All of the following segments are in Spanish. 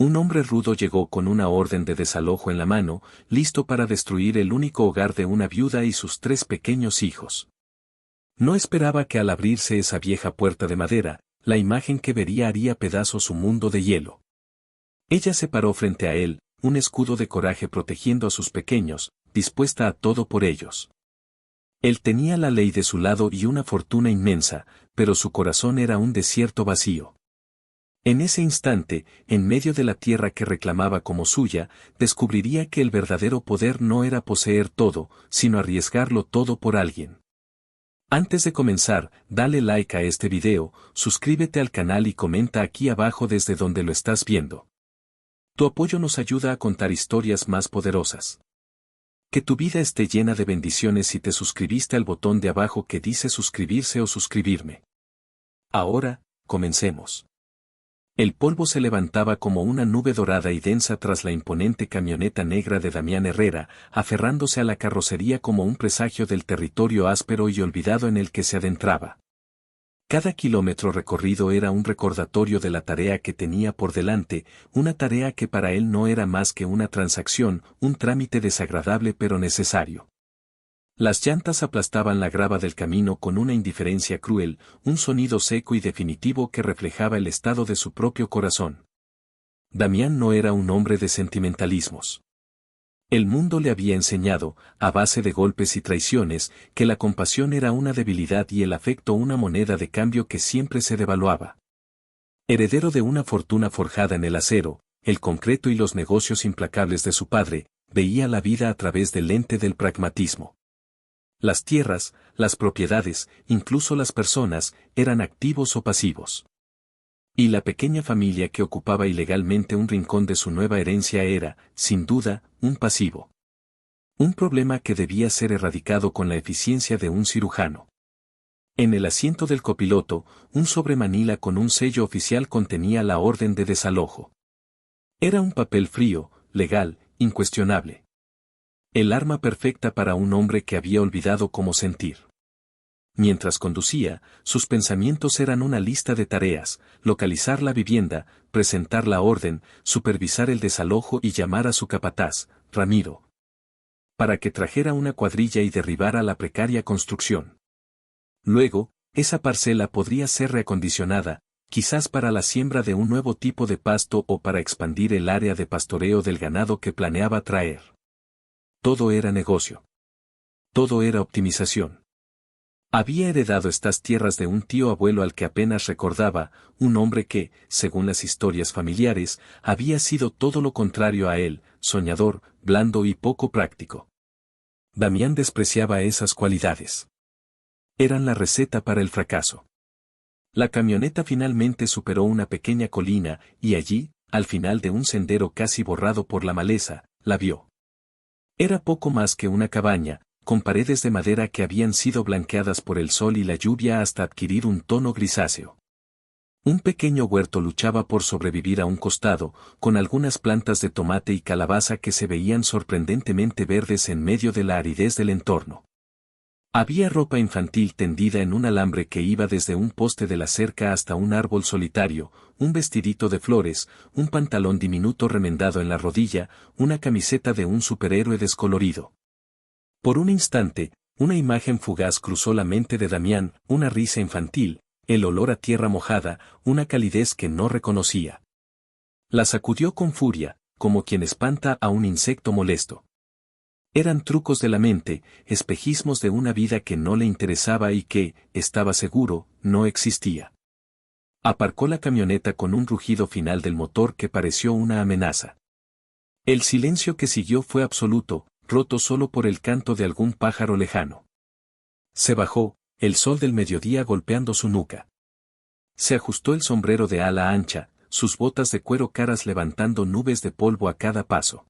Un hombre rudo llegó con una orden de desalojo en la mano, listo para destruir el único hogar de una viuda y sus 3 pequeños hijos. No esperaba que al abrirse esa vieja puerta de madera, la imagen que vería haría pedazos su mundo de hielo. Ella se paró frente a él, un escudo de coraje protegiendo a sus pequeños, dispuesta a todo por ellos. Él tenía la ley de su lado y una fortuna inmensa, pero su corazón era un desierto vacío. En ese instante, en medio de la tierra que reclamaba como suya, descubriría que el verdadero poder no era poseer todo, sino arriesgarlo todo por alguien. Antes de comenzar, dale like a este video, suscríbete al canal y comenta aquí abajo desde donde lo estás viendo. Tu apoyo nos ayuda a contar historias más poderosas. Que tu vida esté llena de bendiciones si te suscribiste al botón de abajo que dice suscribirse o suscribirme. Ahora, comencemos. El polvo se levantaba como una nube dorada y densa tras la imponente camioneta negra de Damián Herrera, aferrándose a la carrocería como un presagio del territorio áspero y olvidado en el que se adentraba. Cada kilómetro recorrido era un recordatorio de la tarea que tenía por delante, una tarea que para él no era más que una transacción, un trámite desagradable pero necesario. Las llantas aplastaban la grava del camino con una indiferencia cruel, un sonido seco y definitivo que reflejaba el estado de su propio corazón. Damián no era un hombre de sentimentalismos. El mundo le había enseñado, a base de golpes y traiciones, que la compasión era una debilidad y el afecto una moneda de cambio que siempre se devaluaba. Heredero de una fortuna forjada en el acero, el concreto y los negocios implacables de su padre, veía la vida a través del lente del pragmatismo. Las tierras, las propiedades, incluso las personas, eran activos o pasivos. Y la pequeña familia que ocupaba ilegalmente un rincón de su nueva herencia era, sin duda, un pasivo. Un problema que debía ser erradicado con la eficiencia de un cirujano. En el asiento del copiloto, un sobre manila con un sello oficial contenía la orden de desalojo. Era un papel frío, legal, incuestionable. El arma perfecta para un hombre que había olvidado cómo sentir. Mientras conducía, sus pensamientos eran una lista de tareas: localizar la vivienda, presentar la orden, supervisar el desalojo y llamar a su capataz, Ramiro, para que trajera una cuadrilla y derribara la precaria construcción. Luego, esa parcela podría ser reacondicionada, quizás para la siembra de un nuevo tipo de pasto o para expandir el área de pastoreo del ganado que planeaba traer. Todo era negocio. Todo era optimización. Había heredado estas tierras de un tío abuelo al que apenas recordaba, un hombre que, según las historias familiares, había sido todo lo contrario a él, soñador, blando y poco práctico. Damián despreciaba esas cualidades. Eran la receta para el fracaso. La camioneta finalmente superó una pequeña colina, y allí, al final de un sendero casi borrado por la maleza, la vio. Era poco más que una cabaña, con paredes de madera que habían sido blanqueadas por el sol y la lluvia hasta adquirir un tono grisáceo. Un pequeño huerto luchaba por sobrevivir a un costado, con algunas plantas de tomate y calabaza que se veían sorprendentemente verdes en medio de la aridez del entorno. Había ropa infantil tendida en un alambre que iba desde un poste de la cerca hasta un árbol solitario, un vestidito de flores, un pantalón diminuto remendado en la rodilla, una camiseta de un superhéroe descolorido. Por un instante, una imagen fugaz cruzó la mente de Damián, una risa infantil, el olor a tierra mojada, una calidez que no reconocía. La sacudió con furia, como quien espanta a un insecto molesto. Eran trucos de la mente, espejismos de una vida que no le interesaba y que, estaba seguro, no existía. Aparcó la camioneta con un rugido final del motor que pareció una amenaza. El silencio que siguió fue absoluto, roto solo por el canto de algún pájaro lejano. Se bajó, el sol del mediodía golpeando su nuca. Se ajustó el sombrero de ala ancha, sus botas de cuero caras levantando nubes de polvo a cada paso.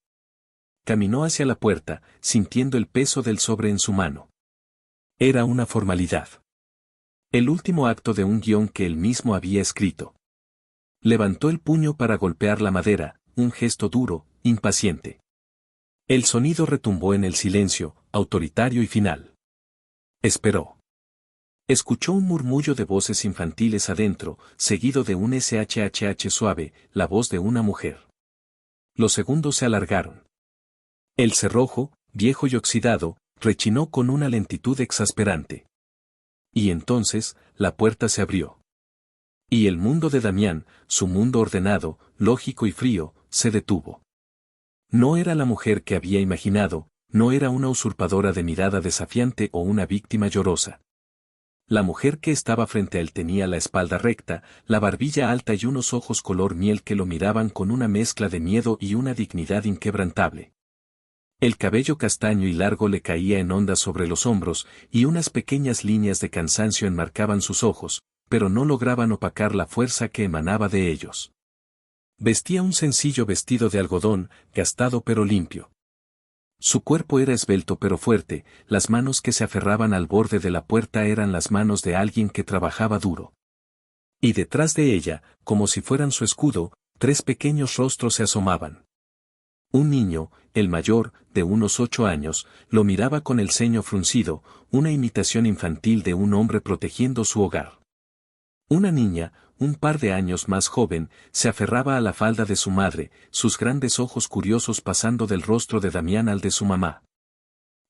Caminó hacia la puerta, sintiendo el peso del sobre en su mano. Era una formalidad. El último acto de un guión que él mismo había escrito. Levantó el puño para golpear la madera, un gesto duro, impaciente. El sonido retumbó en el silencio, autoritario y final. Esperó. Escuchó un murmullo de voces infantiles adentro, seguido de un shhh suave, la voz de una mujer. Los segundos se alargaron. El cerrojo, viejo y oxidado, rechinó con una lentitud exasperante. Y entonces, la puerta se abrió. Y el mundo de Damián, su mundo ordenado, lógico y frío, se detuvo. No era la mujer que había imaginado, no era una usurpadora de mirada desafiante o una víctima llorosa. La mujer que estaba frente a él tenía la espalda recta, la barbilla alta y unos ojos color miel que lo miraban con una mezcla de miedo y una dignidad inquebrantable. El cabello castaño y largo le caía en ondas sobre los hombros, y unas pequeñas líneas de cansancio enmarcaban sus ojos, pero no lograban opacar la fuerza que emanaba de ellos. Vestía un sencillo vestido de algodón, gastado pero limpio. Su cuerpo era esbelto pero fuerte, las manos que se aferraban al borde de la puerta eran las manos de alguien que trabajaba duro. Y detrás de ella, como si fueran su escudo, 3 pequeños rostros se asomaban. Un niño, el mayor, de unos 8 años, lo miraba con el ceño fruncido, una imitación infantil de un hombre protegiendo su hogar. Una niña, un par de años más joven, se aferraba a la falda de su madre, sus grandes ojos curiosos pasando del rostro de Damián al de su mamá.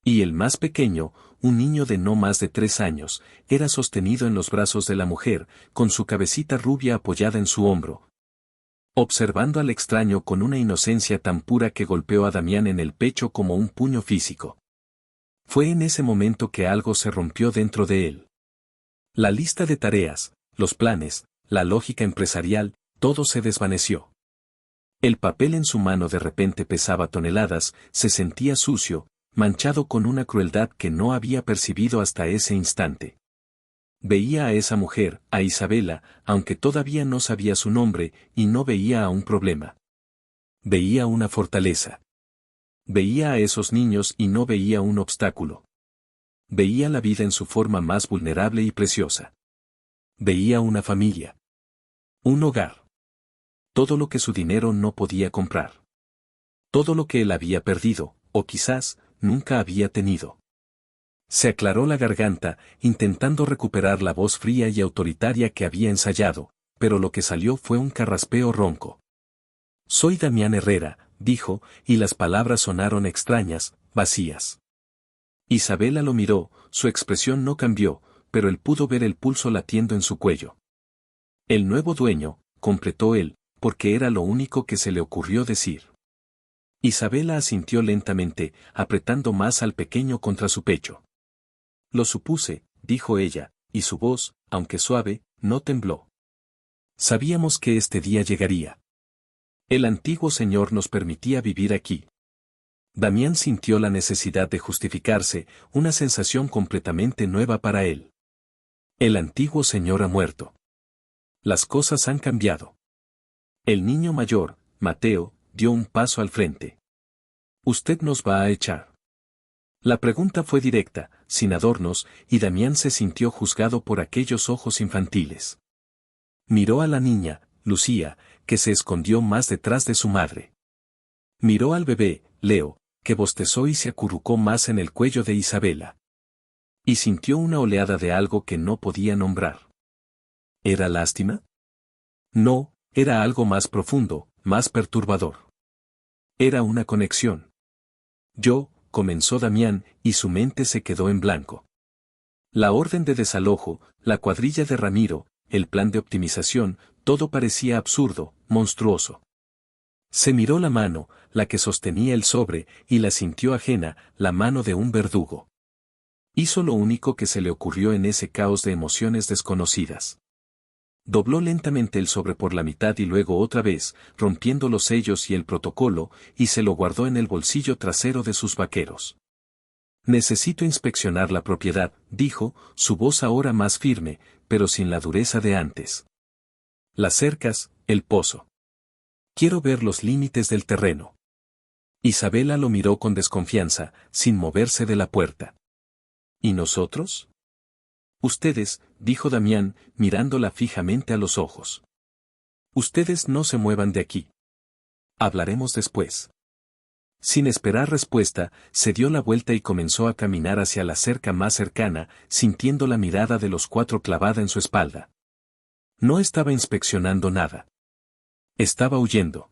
Y el más pequeño, un niño de no más de 3 años, era sostenido en los brazos de la mujer, con su cabecita rubia apoyada en su hombro, observando al extraño con una inocencia tan pura que golpeó a Damián en el pecho como un puño físico. Fue en ese momento que algo se rompió dentro de él. La lista de tareas, los planes, la lógica empresarial, todo se desvaneció. El papel en su mano de repente pesaba toneladas, se sentía sucio, manchado con una crueldad que no había percibido hasta ese instante. Veía a esa mujer, a Isabela, aunque todavía no sabía su nombre, y no veía a un problema. Veía una fortaleza. Veía a esos niños y no veía un obstáculo. Veía la vida en su forma más vulnerable y preciosa. Veía una familia. Un hogar. Todo lo que su dinero no podía comprar. Todo lo que él había perdido, o quizás, nunca había tenido. Se aclaró la garganta, intentando recuperar la voz fría y autoritaria que había ensayado, pero lo que salió fue un carraspeo ronco. Soy Damián Herrera, dijo, y las palabras sonaron extrañas, vacías. Isabela lo miró, su expresión no cambió, pero él pudo ver el pulso latiendo en su cuello. El nuevo dueño, completó él, porque era lo único que se le ocurrió decir. Isabela asintió lentamente, apretando más al pequeño contra su pecho. Lo supuse, dijo ella, y su voz, aunque suave, no tembló. Sabíamos que este día llegaría. El antiguo señor nos permitía vivir aquí. Damián sintió la necesidad de justificarse, una sensación completamente nueva para él. El antiguo señor ha muerto. Las cosas han cambiado. El niño mayor, Mateo, dio un paso al frente. ¿Usted nos va a echar? La pregunta fue directa, sin adornos, y Damián se sintió juzgado por aquellos ojos infantiles. Miró a la niña, Lucía, que se escondió más detrás de su madre. Miró al bebé, Leo, que bostezó y se acurrucó más en el cuello de Isabela. Y sintió una oleada de algo que no podía nombrar. ¿Era lástima? No, era algo más profundo, más perturbador. Era una conexión. Comenzó Damián, y su mente se quedó en blanco. La orden de desalojo, la cuadrilla de Ramiro, el plan de optimización, todo parecía absurdo, monstruoso. Se miró la mano, la que sostenía el sobre, y la sintió ajena, la mano de un verdugo. Hizo lo único que se le ocurrió en ese caos de emociones desconocidas. Dobló lentamente el sobre por la mitad y luego otra vez, rompiendo los sellos y el protocolo, y se lo guardó en el bolsillo trasero de sus vaqueros. Necesito inspeccionar la propiedad, dijo, su voz ahora más firme, pero sin la dureza de antes. Las cercas, el pozo. Quiero ver los límites del terreno. Isabela lo miró con desconfianza, sin moverse de la puerta. ¿Y nosotros? Ustedes, dijo Damián, mirándola fijamente a los ojos. Ustedes no se muevan de aquí. Hablaremos después. Sin esperar respuesta, se dio la vuelta y comenzó a caminar hacia la cerca más cercana, sintiendo la mirada de los 4 clavada en su espalda. No estaba inspeccionando nada. Estaba huyendo.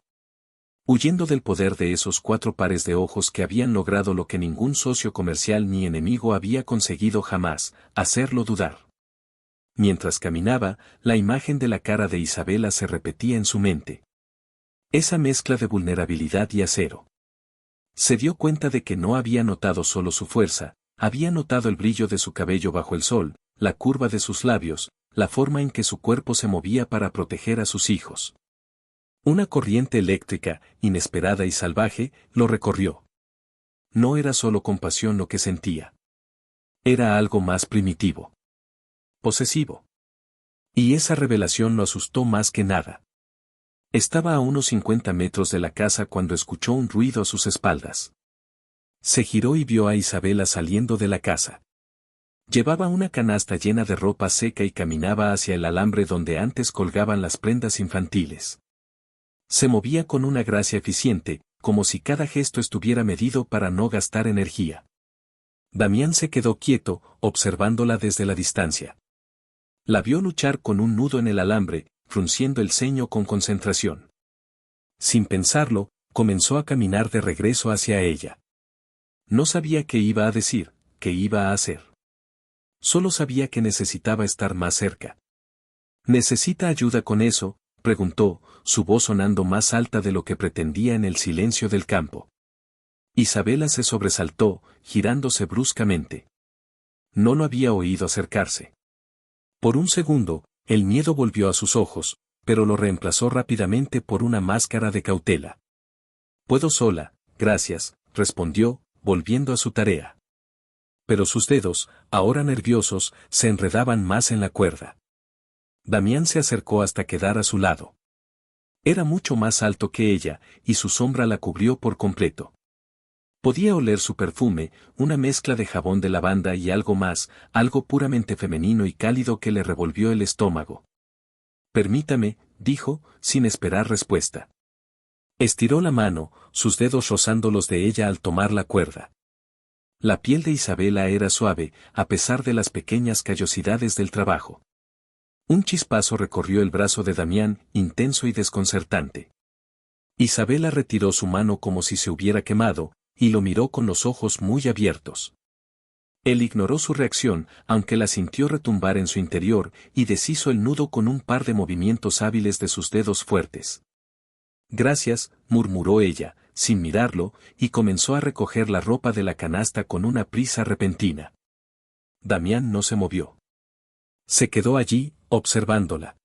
huyendo del poder de esos 4 pares de ojos que habían logrado lo que ningún socio comercial ni enemigo había conseguido jamás, hacerlo dudar. Mientras caminaba, la imagen de la cara de Isabela se repetía en su mente. Esa mezcla de vulnerabilidad y acero. Se dio cuenta de que no había notado solo su fuerza, había notado el brillo de su cabello bajo el sol, la curva de sus labios, la forma en que su cuerpo se movía para proteger a sus hijos. Una corriente eléctrica, inesperada y salvaje, lo recorrió. No era solo compasión lo que sentía. Era algo más primitivo. Posesivo. Y esa revelación lo asustó más que nada. Estaba a unos 50 metros de la casa cuando escuchó un ruido a sus espaldas. Se giró y vio a Isabela saliendo de la casa. Llevaba una canasta llena de ropa seca y caminaba hacia el alambre donde antes colgaban las prendas infantiles. Se movía con una gracia eficiente, como si cada gesto estuviera medido para no gastar energía. Damián se quedó quieto, observándola desde la distancia. La vio luchar con un nudo en el alambre, frunciendo el ceño con concentración. Sin pensarlo, comenzó a caminar de regreso hacia ella. No sabía qué iba a decir, qué iba a hacer. Solo sabía que necesitaba estar más cerca. ¿Necesita ayuda con eso?, preguntó, su voz sonando más alta de lo que pretendía en el silencio del campo. Isabela se sobresaltó, girándose bruscamente. No lo había oído acercarse. Por un segundo, el miedo volvió a sus ojos, pero lo reemplazó rápidamente por una máscara de cautela. «Puedo sola, gracias», respondió, volviendo a su tarea. Pero sus dedos, ahora nerviosos, se enredaban más en la cuerda. Damián se acercó hasta quedar a su lado. Era mucho más alto que ella, y su sombra la cubrió por completo. Podía oler su perfume, una mezcla de jabón de lavanda y algo más, algo puramente femenino y cálido que le revolvió el estómago. «Permítame», dijo, sin esperar respuesta. Estiró la mano, sus dedos rozando los de ella al tomar la cuerda. La piel de Isabela era suave, a pesar de las pequeñas callosidades del trabajo. Un chispazo recorrió el brazo de Damián, intenso y desconcertante. Isabela retiró su mano como si se hubiera quemado, y lo miró con los ojos muy abiertos. Él ignoró su reacción, aunque la sintió retumbar en su interior, y deshizo el nudo con un par de movimientos hábiles de sus dedos fuertes. «Gracias», murmuró ella, sin mirarlo, y comenzó a recoger la ropa de la canasta con una prisa repentina. Damián no se movió. Se quedó allí, observándola.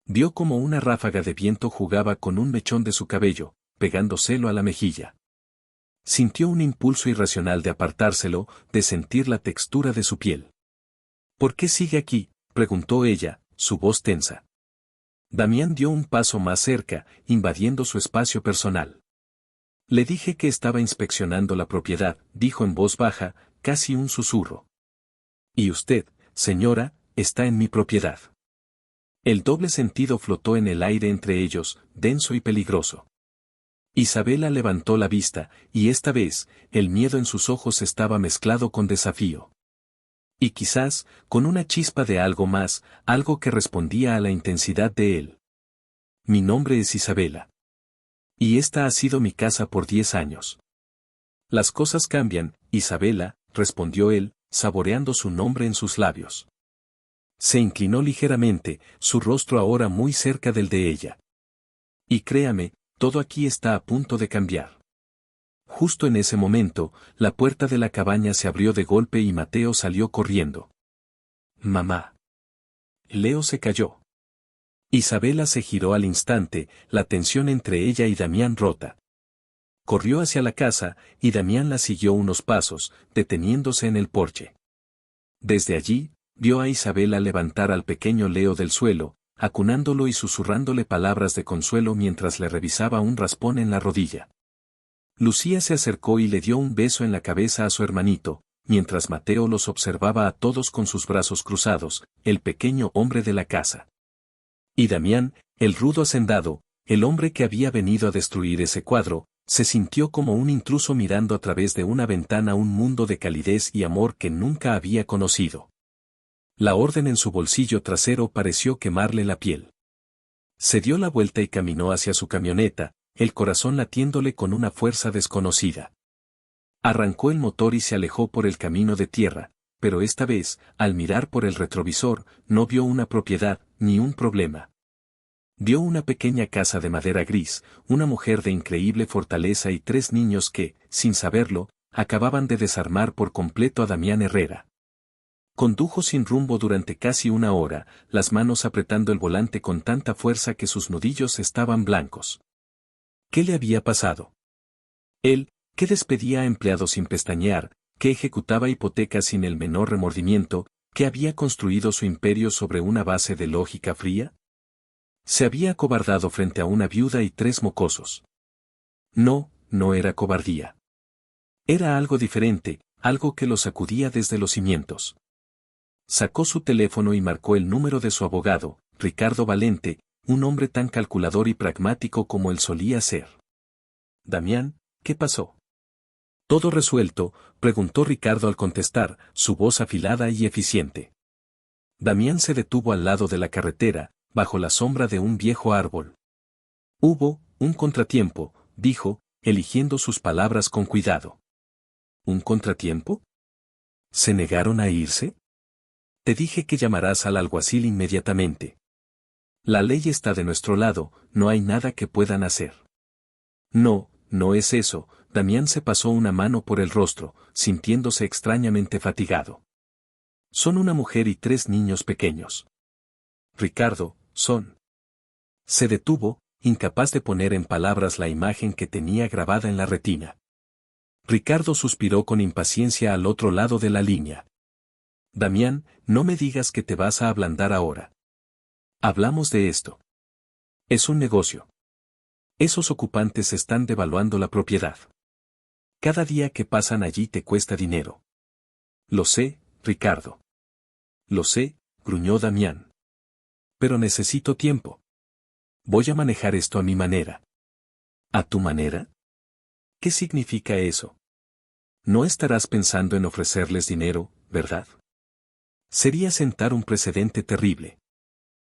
Vio como una ráfaga de viento jugaba con un mechón de su cabello, pegándoselo a la mejilla. Sintió un impulso irracional de apartárselo, de sentir la textura de su piel. «¿Por qué sigue aquí?», preguntó ella, su voz tensa. Damián dio un paso más cerca, invadiendo su espacio personal. «Le dije que estaba inspeccionando la propiedad», dijo en voz baja, casi un susurro. «Y usted, señora, está en mi propiedad». El doble sentido flotó en el aire entre ellos, denso y peligroso. Isabela levantó la vista, y esta vez, el miedo en sus ojos estaba mezclado con desafío. Y quizás, con una chispa de algo más, algo que respondía a la intensidad de él. «Mi nombre es Isabela. Y esta ha sido mi casa por 10 años». «Las cosas cambian, Isabela», respondió él, saboreando su nombre en sus labios. Se inclinó ligeramente, su rostro ahora muy cerca del de ella. «Y créame, todo aquí está a punto de cambiar». Justo en ese momento, la puerta de la cabaña se abrió de golpe y Mateo salió corriendo. «Mamá». Leo se calló. Isabela se giró al instante, la tensión entre ella y Damián rota. Corrió hacia la casa, y Damián la siguió unos pasos, deteniéndose en el porche. Desde allí, vio a Isabela levantar al pequeño Leo del suelo, acunándolo y susurrándole palabras de consuelo mientras le revisaba un raspón en la rodilla. Lucía se acercó y le dio un beso en la cabeza a su hermanito, mientras Mateo los observaba a todos con sus brazos cruzados, el pequeño hombre de la casa. Y Damián, el rudo hacendado, el hombre que había venido a destruir ese cuadro, se sintió como un intruso mirando a través de una ventana un mundo de calidez y amor que nunca había conocido. La orden en su bolsillo trasero pareció quemarle la piel. Se dio la vuelta y caminó hacia su camioneta, el corazón latiéndole con una fuerza desconocida. Arrancó el motor y se alejó por el camino de tierra, pero esta vez, al mirar por el retrovisor, no vio una propiedad, ni un problema. Vio una pequeña casa de madera gris, una mujer de increíble fortaleza y 3 niños que, sin saberlo, acababan de desarmar por completo a Damián Herrera. Condujo sin rumbo durante casi una hora, las manos apretando el volante con tanta fuerza que sus nudillos estaban blancos. ¿Qué le había pasado? Él, que despedía a empleados sin pestañear, que ejecutaba hipotecas sin el menor remordimiento, que había construido su imperio sobre una base de lógica fría. Se había acobardado frente a una viuda y 3 mocosos. No, no era cobardía. Era algo diferente, algo que lo sacudía desde los cimientos. Sacó su teléfono y marcó el número de su abogado, Ricardo Valente, un hombre tan calculador y pragmático como él solía ser. Damián, ¿qué pasó? ¿Todo resuelto?, preguntó Ricardo al contestar, su voz afilada y eficiente. Damián se detuvo al lado de la carretera, bajo la sombra de un viejo árbol. Hubo un contratiempo, dijo, eligiendo sus palabras con cuidado. ¿Un contratiempo? ¿Se negaron a irse? Te dije que llamarás al alguacil inmediatamente. La ley está de nuestro lado, no hay nada que puedan hacer. No, no es eso. Damián se pasó una mano por el rostro, sintiéndose extrañamente fatigado. Son una mujer y 3 niños pequeños. Ricardo, son. Se detuvo, incapaz de poner en palabras la imagen que tenía grabada en la retina. Ricardo suspiró con impaciencia al otro lado de la línea. Damián, no me digas que te vas a ablandar ahora. Hablamos de esto. Es un negocio. Esos ocupantes están devaluando la propiedad. Cada día que pasan allí te cuesta dinero. Lo sé, Ricardo. Lo sé, gruñó Damián. Pero necesito tiempo. Voy a manejar esto a mi manera. ¿A tu manera? ¿Qué significa eso? No estarás pensando en ofrecerles dinero, ¿verdad? Sería sentar un precedente terrible.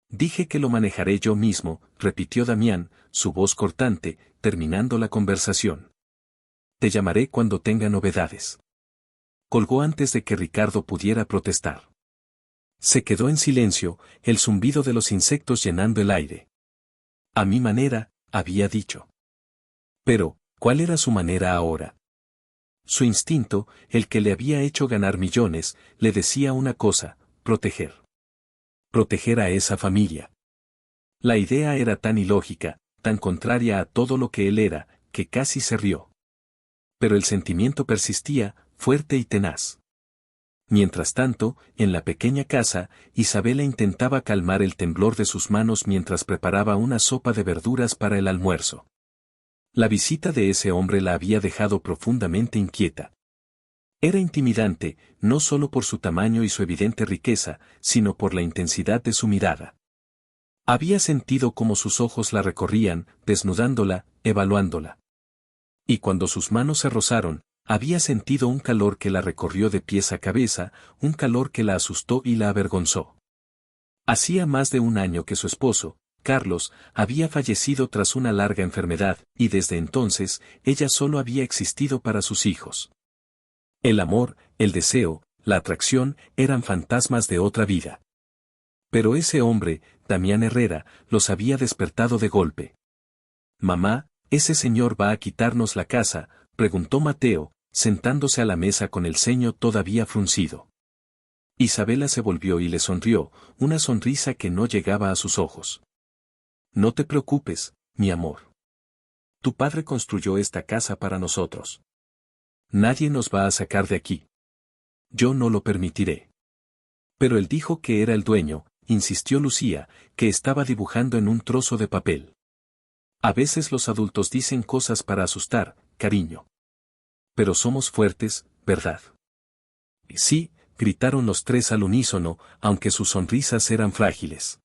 Dije que lo manejaré yo mismo, repitió Damián, su voz cortante, terminando la conversación. Te llamaré cuando tenga novedades. Colgó antes de que Ricardo pudiera protestar. Se quedó en silencio, el zumbido de los insectos llenando el aire. A mi manera, había dicho. Pero, ¿cuál era su manera ahora? Su instinto, el que le había hecho ganar millones, le decía una cosa: proteger. Proteger a esa familia. La idea era tan ilógica, tan contraria a todo lo que él era, que casi se rió. Pero el sentimiento persistía, fuerte y tenaz. Mientras tanto, en la pequeña casa, Isabela intentaba calmar el temblor de sus manos mientras preparaba una sopa de verduras para el almuerzo. La visita de ese hombre la había dejado profundamente inquieta. Era intimidante, no solo por su tamaño y su evidente riqueza, sino por la intensidad de su mirada. Había sentido cómo sus ojos la recorrían, desnudándola, evaluándola. Y cuando sus manos se rozaron, había sentido un calor que la recorrió de pies a cabeza, un calor que la asustó y la avergonzó. Hacía más de un año que su esposo, Carlos, había fallecido tras una larga enfermedad, y desde entonces, ella solo había existido para sus hijos. El amor, el deseo, la atracción, eran fantasmas de otra vida. Pero ese hombre, Damián Herrera, los había despertado de golpe. «Mamá, ¿ese señor va a quitarnos la casa?», preguntó Mateo, sentándose a la mesa con el ceño todavía fruncido. Isabela se volvió y le sonrió, una sonrisa que no llegaba a sus ojos. «No te preocupes, mi amor. Tu padre construyó esta casa para nosotros. Nadie nos va a sacar de aquí. Yo no lo permitiré». Pero él dijo que era el dueño, insistió Lucía, que estaba dibujando en un trozo de papel. A veces los adultos dicen cosas para asustar, cariño. Pero somos fuertes, ¿verdad? Sí, gritaron los 3 al unísono, aunque sus sonrisas eran frágiles.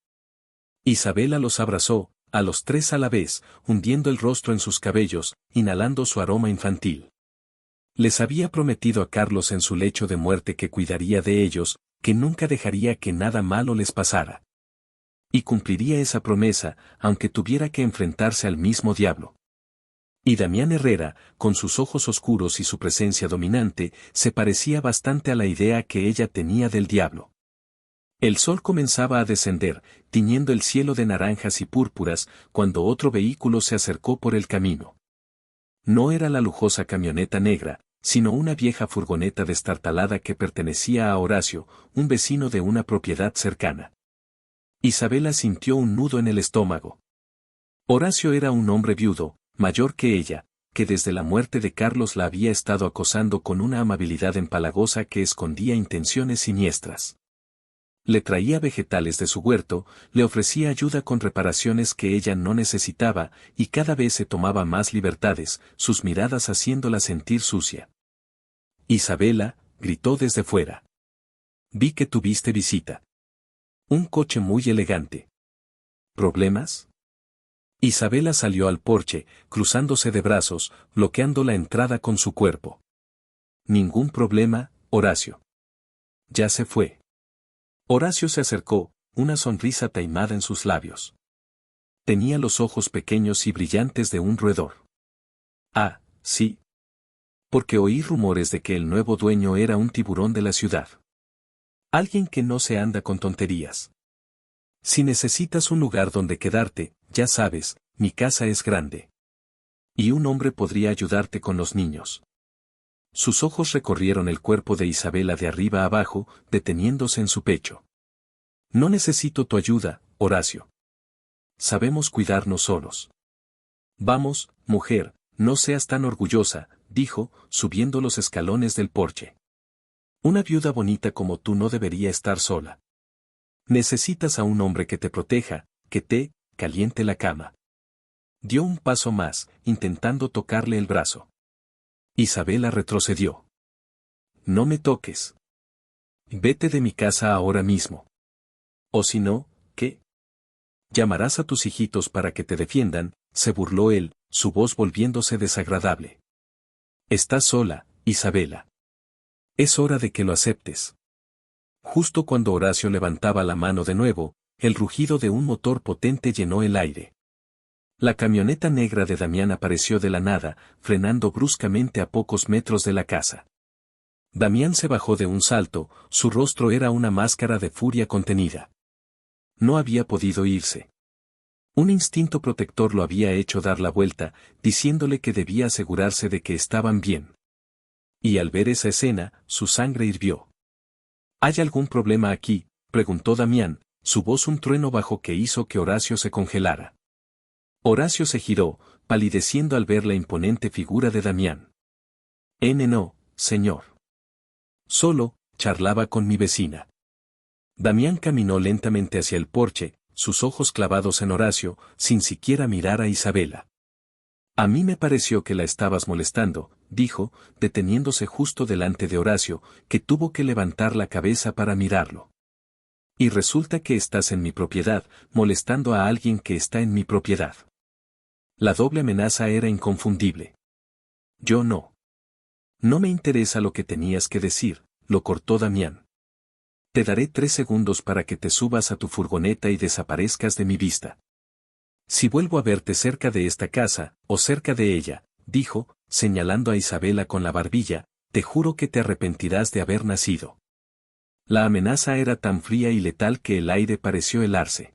Isabela los abrazó, a los 3 a la vez, hundiendo el rostro en sus cabellos, inhalando su aroma infantil. Les había prometido a Carlos en su lecho de muerte que cuidaría de ellos, que nunca dejaría que nada malo les pasara. Y cumpliría esa promesa, aunque tuviera que enfrentarse al mismo diablo. Y Damián Herrera, con sus ojos oscuros y su presencia dominante, se parecía bastante a la idea que ella tenía del diablo. El sol comenzaba a descender, tiñendo el cielo de naranjas y púrpuras, cuando otro vehículo se acercó por el camino. No era la lujosa camioneta negra, sino una vieja furgoneta destartalada que pertenecía a Horacio, un vecino de una propiedad cercana. Isabela sintió un nudo en el estómago. Horacio era un hombre viudo, mayor que ella, que desde la muerte de Carlos la había estado acosando con una amabilidad empalagosa que escondía intenciones siniestras. Le traía vegetales de su huerto, le ofrecía ayuda con reparaciones que ella no necesitaba, y cada vez se tomaba más libertades, sus miradas haciéndola sentir sucia. Isabela, gritó desde fuera. Vi que tuviste visita. Un coche muy elegante. ¿Problemas? Isabela salió al porche, cruzándose de brazos, bloqueando la entrada con su cuerpo. Ningún problema, Horacio. Ya se fue. Horacio se acercó, una sonrisa taimada en sus labios. Tenía los ojos pequeños y brillantes de un roedor. Ah, sí. Porque oí rumores de que el nuevo dueño era un tiburón de la ciudad. Alguien que no se anda con tonterías. Si necesitas un lugar donde quedarte, ya sabes, mi casa es grande. Y un hombre podría ayudarte con los niños. Sus ojos recorrieron el cuerpo de Isabela de arriba a abajo, deteniéndose en su pecho. No necesito tu ayuda, Horacio. Sabemos cuidarnos solos. Vamos, mujer, no seas tan orgullosa, dijo, subiendo los escalones del porche. Una viuda bonita como tú no debería estar sola. Necesitas a un hombre que te proteja, que te caliente la cama. Dio un paso más, intentando tocarle el brazo. Isabela retrocedió. No me toques. Vete de mi casa ahora mismo. O si no, ¿qué? Llamarás a tus hijitos para que te defiendan, se burló él, su voz volviéndose desagradable. Estás sola, Isabela. Es hora de que lo aceptes. Justo cuando Horacio levantaba la mano de nuevo, el rugido de un motor potente llenó el aire. La camioneta negra de Damián apareció de la nada, frenando bruscamente a pocos metros de la casa. Damián se bajó de un salto, su rostro era una máscara de furia contenida. No había podido irse. Un instinto protector lo había hecho dar la vuelta, diciéndole que debía asegurarse de que estaban bien. Y al ver esa escena, su sangre hirvió. ¿Hay algún problema aquí?, preguntó Damián, su voz un trueno bajo que hizo que Horacio se congelara. Horacio se giró, palideciendo al ver la imponente figura de Damián. No, señor. Solo, charlaba con mi vecina. Damián caminó lentamente hacia el porche, sus ojos clavados en Horacio, sin siquiera mirar a Isabela. A mí me pareció que la estabas molestando, dijo, deteniéndose justo delante de Horacio, que tuvo que levantar la cabeza para mirarlo. Y resulta que estás en mi propiedad, molestando a alguien que está en mi propiedad. La doble amenaza era inconfundible. Yo no. No me interesa lo que tenías que decir, lo cortó Damián. Te daré 3 segundos para que te subas a tu furgoneta y desaparezcas de mi vista. Si vuelvo a verte cerca de esta casa, o cerca de ella, dijo, señalando a Isabela con la barbilla, te juro que te arrepentirás de haber nacido. La amenaza era tan fría y letal que el aire pareció helarse.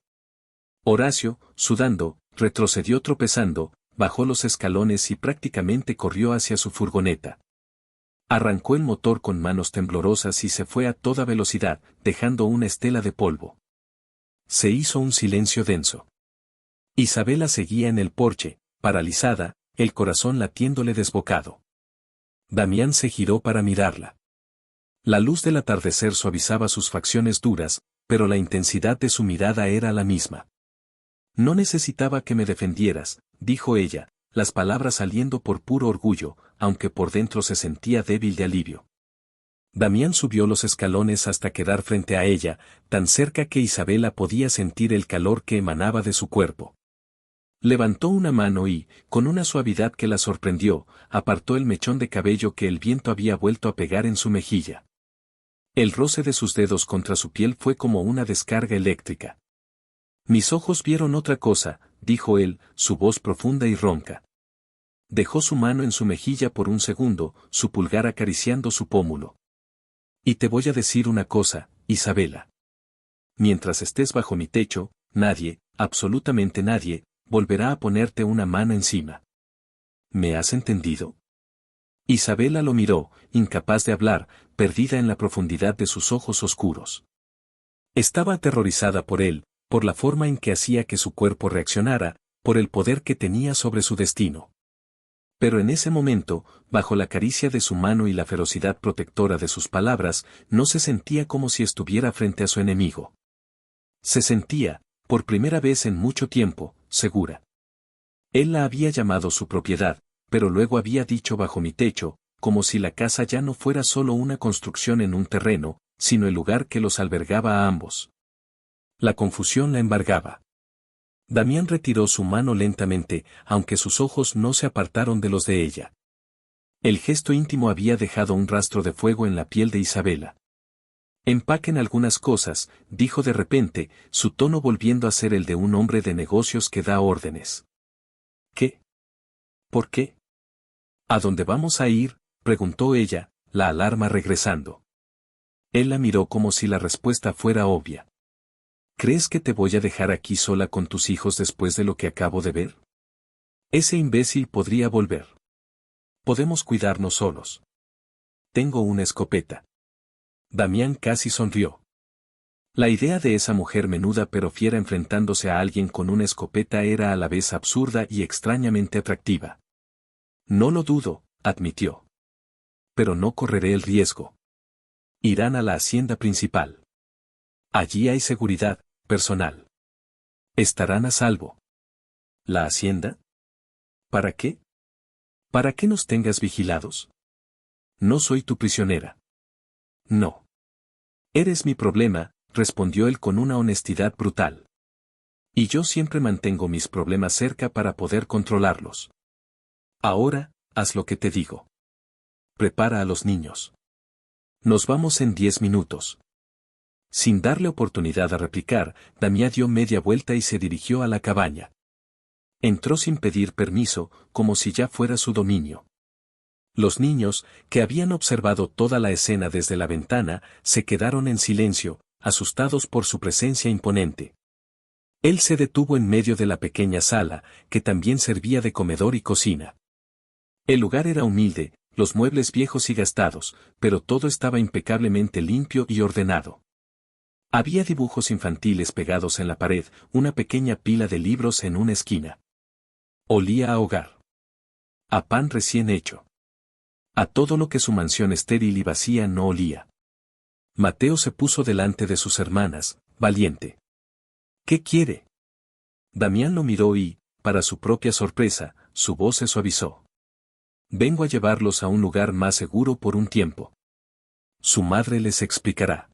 Horacio, sudando, retrocedió tropezando, bajó los escalones y prácticamente corrió hacia su furgoneta. Arrancó el motor con manos temblorosas y se fue a toda velocidad, dejando una estela de polvo. Se hizo un silencio denso. Isabela seguía en el porche, paralizada, el corazón latiéndole desbocado. Damián se giró para mirarla. La luz del atardecer suavizaba sus facciones duras, pero la intensidad de su mirada era la misma. No necesitaba que me defendieras, dijo ella, las palabras saliendo por puro orgullo, aunque por dentro se sentía débil de alivio. Damián subió los escalones hasta quedar frente a ella, tan cerca que Isabela podía sentir el calor que emanaba de su cuerpo. Levantó una mano y, con una suavidad que la sorprendió, apartó el mechón de cabello que el viento había vuelto a pegar en su mejilla. El roce de sus dedos contra su piel fue como una descarga eléctrica. Mis ojos vieron otra cosa, dijo él, su voz profunda y ronca. Dejó su mano en su mejilla por un segundo, su pulgar acariciando su pómulo. Y te voy a decir una cosa, Isabela. Mientras estés bajo mi techo, nadie, absolutamente nadie, volverá a ponerte una mano encima. ¿Me has entendido? Isabela lo miró, incapaz de hablar, perdida en la profundidad de sus ojos oscuros. Estaba aterrorizada por él, por la forma en que hacía que su cuerpo reaccionara, por el poder que tenía sobre su destino. Pero en ese momento, bajo la caricia de su mano y la ferocidad protectora de sus palabras, no se sentía como si estuviera frente a su enemigo. Se sentía, por primera vez en mucho tiempo, segura. Él la había llamado su propiedad, pero luego había dicho bajo mi techo, como si la casa ya no fuera solo una construcción en un terreno, sino el lugar que los albergaba a ambos. La confusión la embargaba. Damián retiró su mano lentamente, aunque sus ojos no se apartaron de los de ella. El gesto íntimo había dejado un rastro de fuego en la piel de Isabela. Empaquen algunas cosas, dijo de repente, su tono volviendo a ser el de un hombre de negocios que da órdenes. ¿Qué? ¿Por qué? ¿A dónde vamos a ir?, preguntó ella, la alarma regresando. Él la miró como si la respuesta fuera obvia. ¿Crees que te voy a dejar aquí sola con tus hijos después de lo que acabo de ver? Ese imbécil podría volver. Podemos cuidarnos solos. Tengo una escopeta. Damián casi sonrió. La idea de esa mujer menuda pero fiera enfrentándose a alguien con una escopeta era a la vez absurda y extrañamente atractiva. No lo dudo, admitió. Pero no correré el riesgo. Irán a la hacienda principal. Allí hay seguridad personal. Estarán a salvo. ¿La hacienda? ¿Para qué? ¿Para qué nos tengas vigilados? No soy tu prisionera. No. Eres mi problema, respondió él con una honestidad brutal. Y yo siempre mantengo mis problemas cerca para poder controlarlos. Ahora, haz lo que te digo. Prepara a los niños. Nos vamos en 10 minutos. Sin darle oportunidad a replicar, Damián dio media vuelta y se dirigió a la cabaña. Entró sin pedir permiso, como si ya fuera su dominio. Los niños, que habían observado toda la escena desde la ventana, se quedaron en silencio, asustados por su presencia imponente. Él se detuvo en medio de la pequeña sala, que también servía de comedor y cocina. El lugar era humilde, los muebles viejos y gastados, pero todo estaba impecablemente limpio y ordenado. Había dibujos infantiles pegados en la pared, una pequeña pila de libros en una esquina. Olía a hogar. A pan recién hecho. A todo lo que su mansión estéril y vacía no olía. Mateo se puso delante de sus hermanas, valiente. ¿Qué quiere? Damián lo miró y, para su propia sorpresa, su voz se suavizó. Vengo a llevarlos a un lugar más seguro por un tiempo. Su madre les explicará.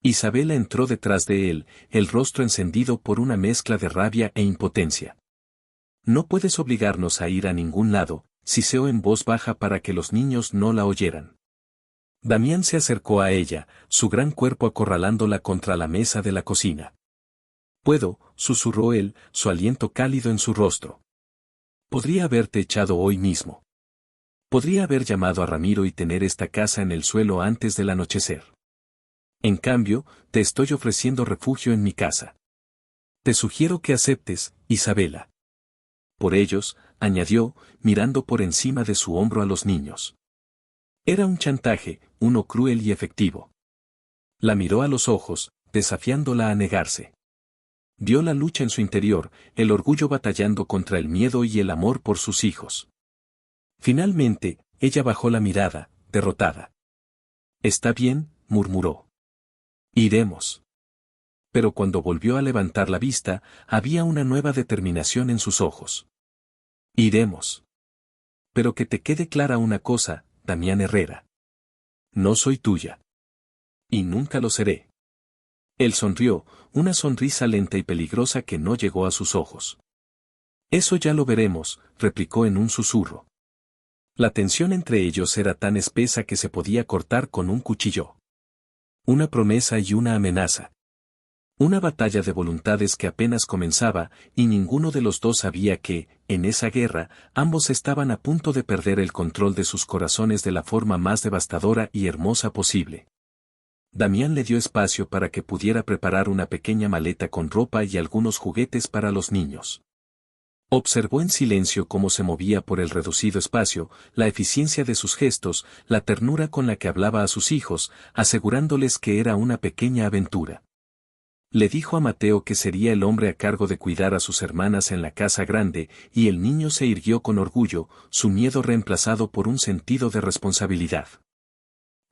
Isabela entró detrás de él, el rostro encendido por una mezcla de rabia e impotencia. No puedes obligarnos a ir a ningún lado, siseó en voz baja para que los niños no la oyeran. Damián se acercó a ella, su gran cuerpo acorralándola contra la mesa de la cocina. Puedo, susurró él, su aliento cálido en su rostro. Podría haberte echado hoy mismo. Podría haber llamado a Ramiro y tener esta casa en el suelo antes del anochecer. En cambio, te estoy ofreciendo refugio en mi casa. Te sugiero que aceptes, Isabela. Por ellos, añadió, mirando por encima de su hombro a los niños. Era un chantaje, uno cruel y efectivo. La miró a los ojos, desafiándola a negarse. Vio la lucha en su interior, el orgullo batallando contra el miedo y el amor por sus hijos. Finalmente, ella bajó la mirada, derrotada. Está bien, murmuró. Iremos. Pero cuando volvió a levantar la vista, había una nueva determinación en sus ojos. Iremos. Pero que te quede clara una cosa, Damián Herrera. No soy tuya. Y nunca lo seré. Él sonrió, una sonrisa lenta y peligrosa que no llegó a sus ojos. Eso ya lo veremos, replicó en un susurro. La tensión entre ellos era tan espesa que se podía cortar con un cuchillo. Una promesa y una amenaza. Una batalla de voluntades que apenas comenzaba, y ninguno de los dos sabía que, en esa guerra, ambos estaban a punto de perder el control de sus corazones de la forma más devastadora y hermosa posible. Damián le dio espacio para que pudiera preparar una pequeña maleta con ropa y algunos juguetes para los niños. Observó en silencio cómo se movía por el reducido espacio, la eficiencia de sus gestos, la ternura con la que hablaba a sus hijos, asegurándoles que era una pequeña aventura. Le dijo a Mateo que sería el hombre a cargo de cuidar a sus hermanas en la casa grande, y el niño se irguió con orgullo, su miedo reemplazado por un sentido de responsabilidad.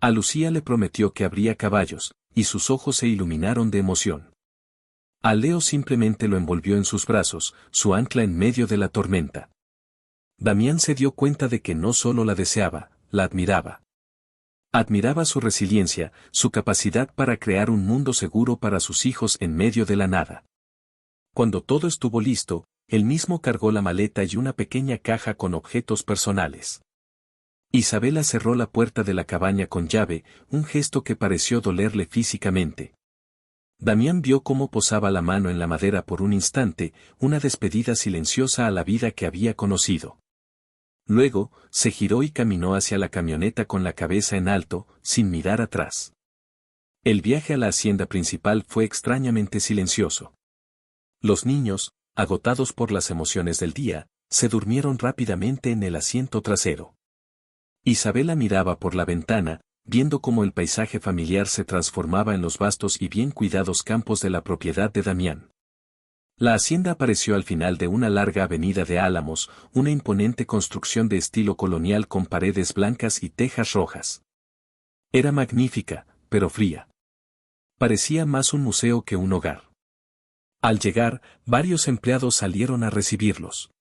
A Lucía le prometió que habría caballos, y sus ojos se iluminaron de emoción. A Leo simplemente lo envolvió en sus brazos, su ancla en medio de la tormenta. Damián se dio cuenta de que no solo la deseaba, la admiraba. Admiraba su resiliencia, su capacidad para crear un mundo seguro para sus hijos en medio de la nada. Cuando todo estuvo listo, él mismo cargó la maleta y una pequeña caja con objetos personales. Isabela cerró la puerta de la cabaña con llave, un gesto que pareció dolerle físicamente. Damián vio cómo posaba la mano en la madera por un instante, una despedida silenciosa a la vida que había conocido. Luego, se giró y caminó hacia la camioneta con la cabeza en alto, sin mirar atrás. El viaje a la hacienda principal fue extrañamente silencioso. Los niños, agotados por las emociones del día, se durmieron rápidamente en el asiento trasero. Isabela miraba por la ventana, viendo cómo el paisaje familiar se transformaba en los vastos y bien cuidados campos de la propiedad de Damián. La hacienda apareció al final de una larga avenida de álamos, una imponente construcción de estilo colonial con paredes blancas y tejas rojas. Era magnífica, pero fría. Parecía más un museo que un hogar. Al llegar, varios empleados salieron a recibirlos.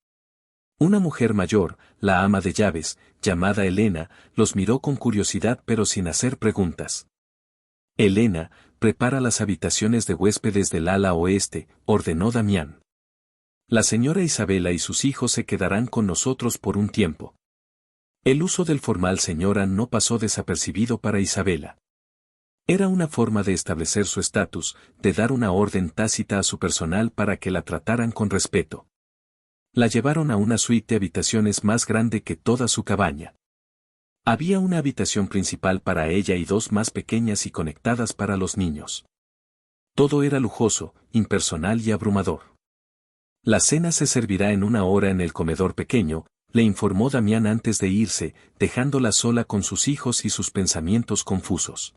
Una mujer mayor, la ama de llaves, llamada Elena, los miró con curiosidad pero sin hacer preguntas. Elena, prepara las habitaciones de huéspedes del ala oeste, ordenó Damián. La señora Isabela y sus hijos se quedarán con nosotros por un tiempo. El uso del formal señora no pasó desapercibido para Isabela. Era una forma de establecer su estatus, de dar una orden tácita a su personal para que la trataran con respeto. La llevaron a una suite de habitaciones más grande que toda su cabaña. Había una habitación principal para ella y dos más pequeñas y conectadas para los niños. Todo era lujoso, impersonal y abrumador. La cena se servirá en 1 hora en el comedor pequeño, le informó Damián antes de irse, dejándola sola con sus hijos y sus pensamientos confusos.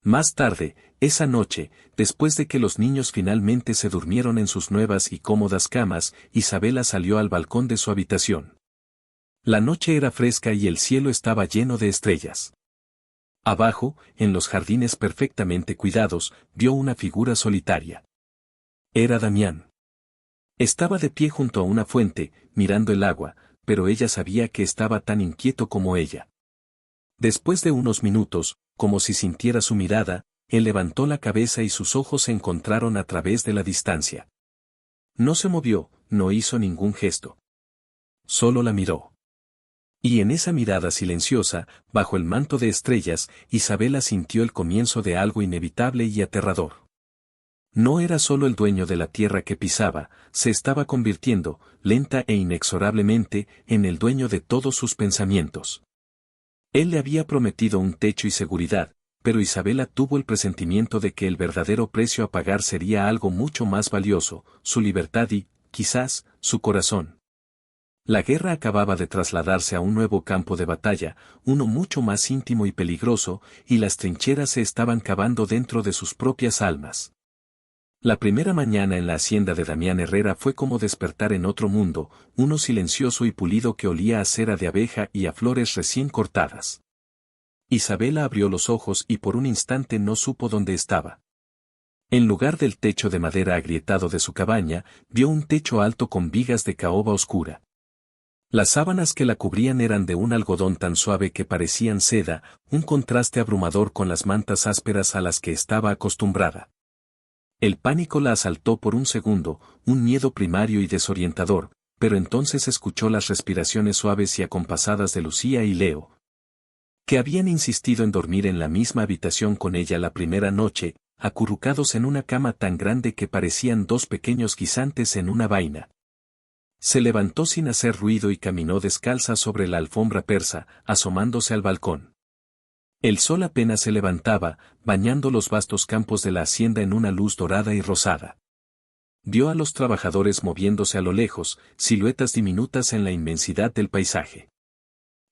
Más tarde, esa noche, después de que los niños finalmente se durmieron en sus nuevas y cómodas camas, Isabela salió al balcón de su habitación. La noche era fresca y el cielo estaba lleno de estrellas. Abajo, en los jardines perfectamente cuidados, vio una figura solitaria. Era Damián. Estaba de pie junto a una fuente, mirando el agua, pero ella sabía que estaba tan inquieto como ella. Después de unos minutos, como si sintiera su mirada, él levantó la cabeza y sus ojos se encontraron a través de la distancia. No se movió, no hizo ningún gesto. Solo la miró. Y en esa mirada silenciosa, bajo el manto de estrellas, Isabela sintió el comienzo de algo inevitable y aterrador. No era solo el dueño de la tierra que pisaba, se estaba convirtiendo, lenta e inexorablemente, en el dueño de todos sus pensamientos. Él le había prometido un techo y seguridad, pero Isabela tuvo el presentimiento de que el verdadero precio a pagar sería algo mucho más valioso, su libertad y, quizás, su corazón. La guerra acababa de trasladarse a un nuevo campo de batalla, uno mucho más íntimo y peligroso, y las trincheras se estaban cavando dentro de sus propias almas. La primera mañana en la hacienda de Damián Herrera fue como despertar en otro mundo, uno silencioso y pulido que olía a cera de abeja y a flores recién cortadas. Isabela abrió los ojos y por un instante no supo dónde estaba. En lugar del techo de madera agrietado de su cabaña, vio un techo alto con vigas de caoba oscura. Las sábanas que la cubrían eran de un algodón tan suave que parecían seda, un contraste abrumador con las mantas ásperas a las que estaba acostumbrada. El pánico la asaltó por un segundo, un miedo primario y desorientador, pero entonces escuchó las respiraciones suaves y acompasadas de Lucía y Leo, que habían insistido en dormir en la misma habitación con ella la primera noche, acurrucados en una cama tan grande que parecían dos pequeños guisantes en una vaina. Se levantó sin hacer ruido y caminó descalza sobre la alfombra persa, asomándose al balcón. El sol apenas se levantaba, bañando los vastos campos de la hacienda en una luz dorada y rosada. Vio a los trabajadores moviéndose a lo lejos, siluetas diminutas en la inmensidad del paisaje.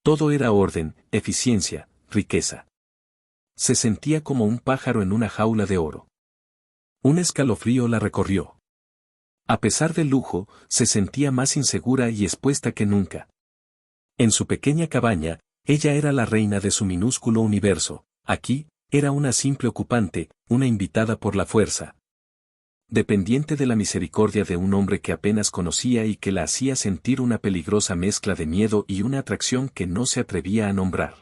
Todo era orden, eficiencia, riqueza. Se sentía como un pájaro en una jaula de oro. Un escalofrío la recorrió. A pesar del lujo, se sentía más insegura y expuesta que nunca. En su pequeña cabaña, ella era la reina de su minúsculo universo. Aquí, era una simple ocupante, una invitada por la fuerza. Dependiente de la misericordia de un hombre que apenas conocía y que la hacía sentir una peligrosa mezcla de miedo y una atracción que no se atrevía a nombrar.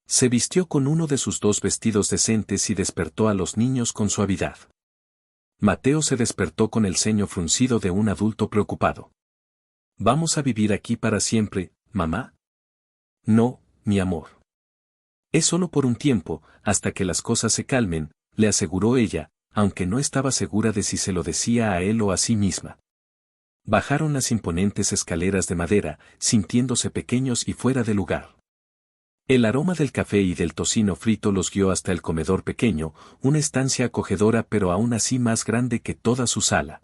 Se vistió con uno de sus dos vestidos decentes y despertó a los niños con suavidad. Mateo se despertó con el ceño fruncido de un adulto preocupado. ¿Vamos a vivir aquí para siempre, mamá? No, mi amor. Es solo por un tiempo, hasta que las cosas se calmen, le aseguró ella, aunque no estaba segura de si se lo decía a él o a sí misma. Bajaron las imponentes escaleras de madera, sintiéndose pequeños y fuera de lugar. El aroma del café y del tocino frito los guió hasta el comedor pequeño, una estancia acogedora pero aún así más grande que toda su sala.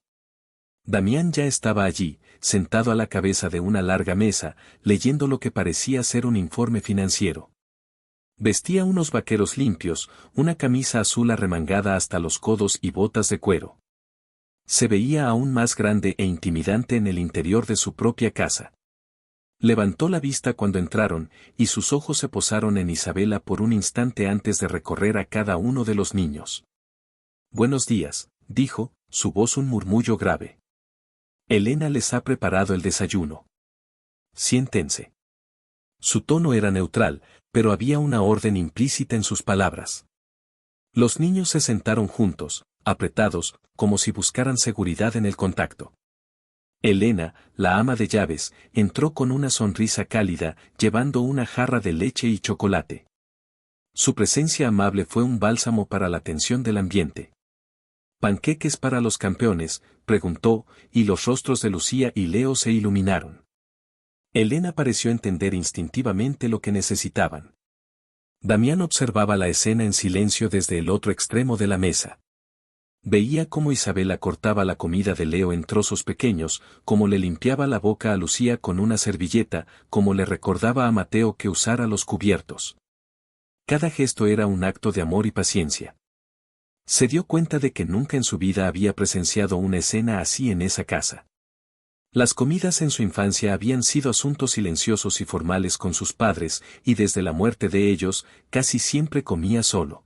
Damián ya estaba allí, sentado a la cabeza de una larga mesa, leyendo lo que parecía ser un informe financiero. Vestía unos vaqueros limpios, una camisa azul arremangada hasta los codos y botas de cuero. Se veía aún más grande e intimidante en el interior de su propia casa. Levantó la vista cuando entraron, y sus ojos se posaron en Isabela por un instante antes de recorrer a cada uno de los niños. «Buenos días», dijo, su voz un murmullo grave. «Elena les ha preparado el desayuno. Siéntense». Su tono era neutral, pero había una orden implícita en sus palabras. Los niños se sentaron juntos, apretados, como si buscaran seguridad en el contacto. Elena, la ama de llaves, entró con una sonrisa cálida, llevando una jarra de leche y chocolate. Su presencia amable fue un bálsamo para la tensión del ambiente. «¿Panqueques para los campeones?», preguntó, y los rostros de Lucía y Leo se iluminaron. Elena pareció entender instintivamente lo que necesitaban. Damián observaba la escena en silencio desde el otro extremo de la mesa. Veía cómo Isabela cortaba la comida de Leo en trozos pequeños, cómo le limpiaba la boca a Lucía con una servilleta, cómo le recordaba a Mateo que usara los cubiertos. Cada gesto era un acto de amor y paciencia. Se dio cuenta de que nunca en su vida había presenciado una escena así en esa casa. Las comidas en su infancia habían sido asuntos silenciosos y formales con sus padres, y desde la muerte de ellos, casi siempre comía solo.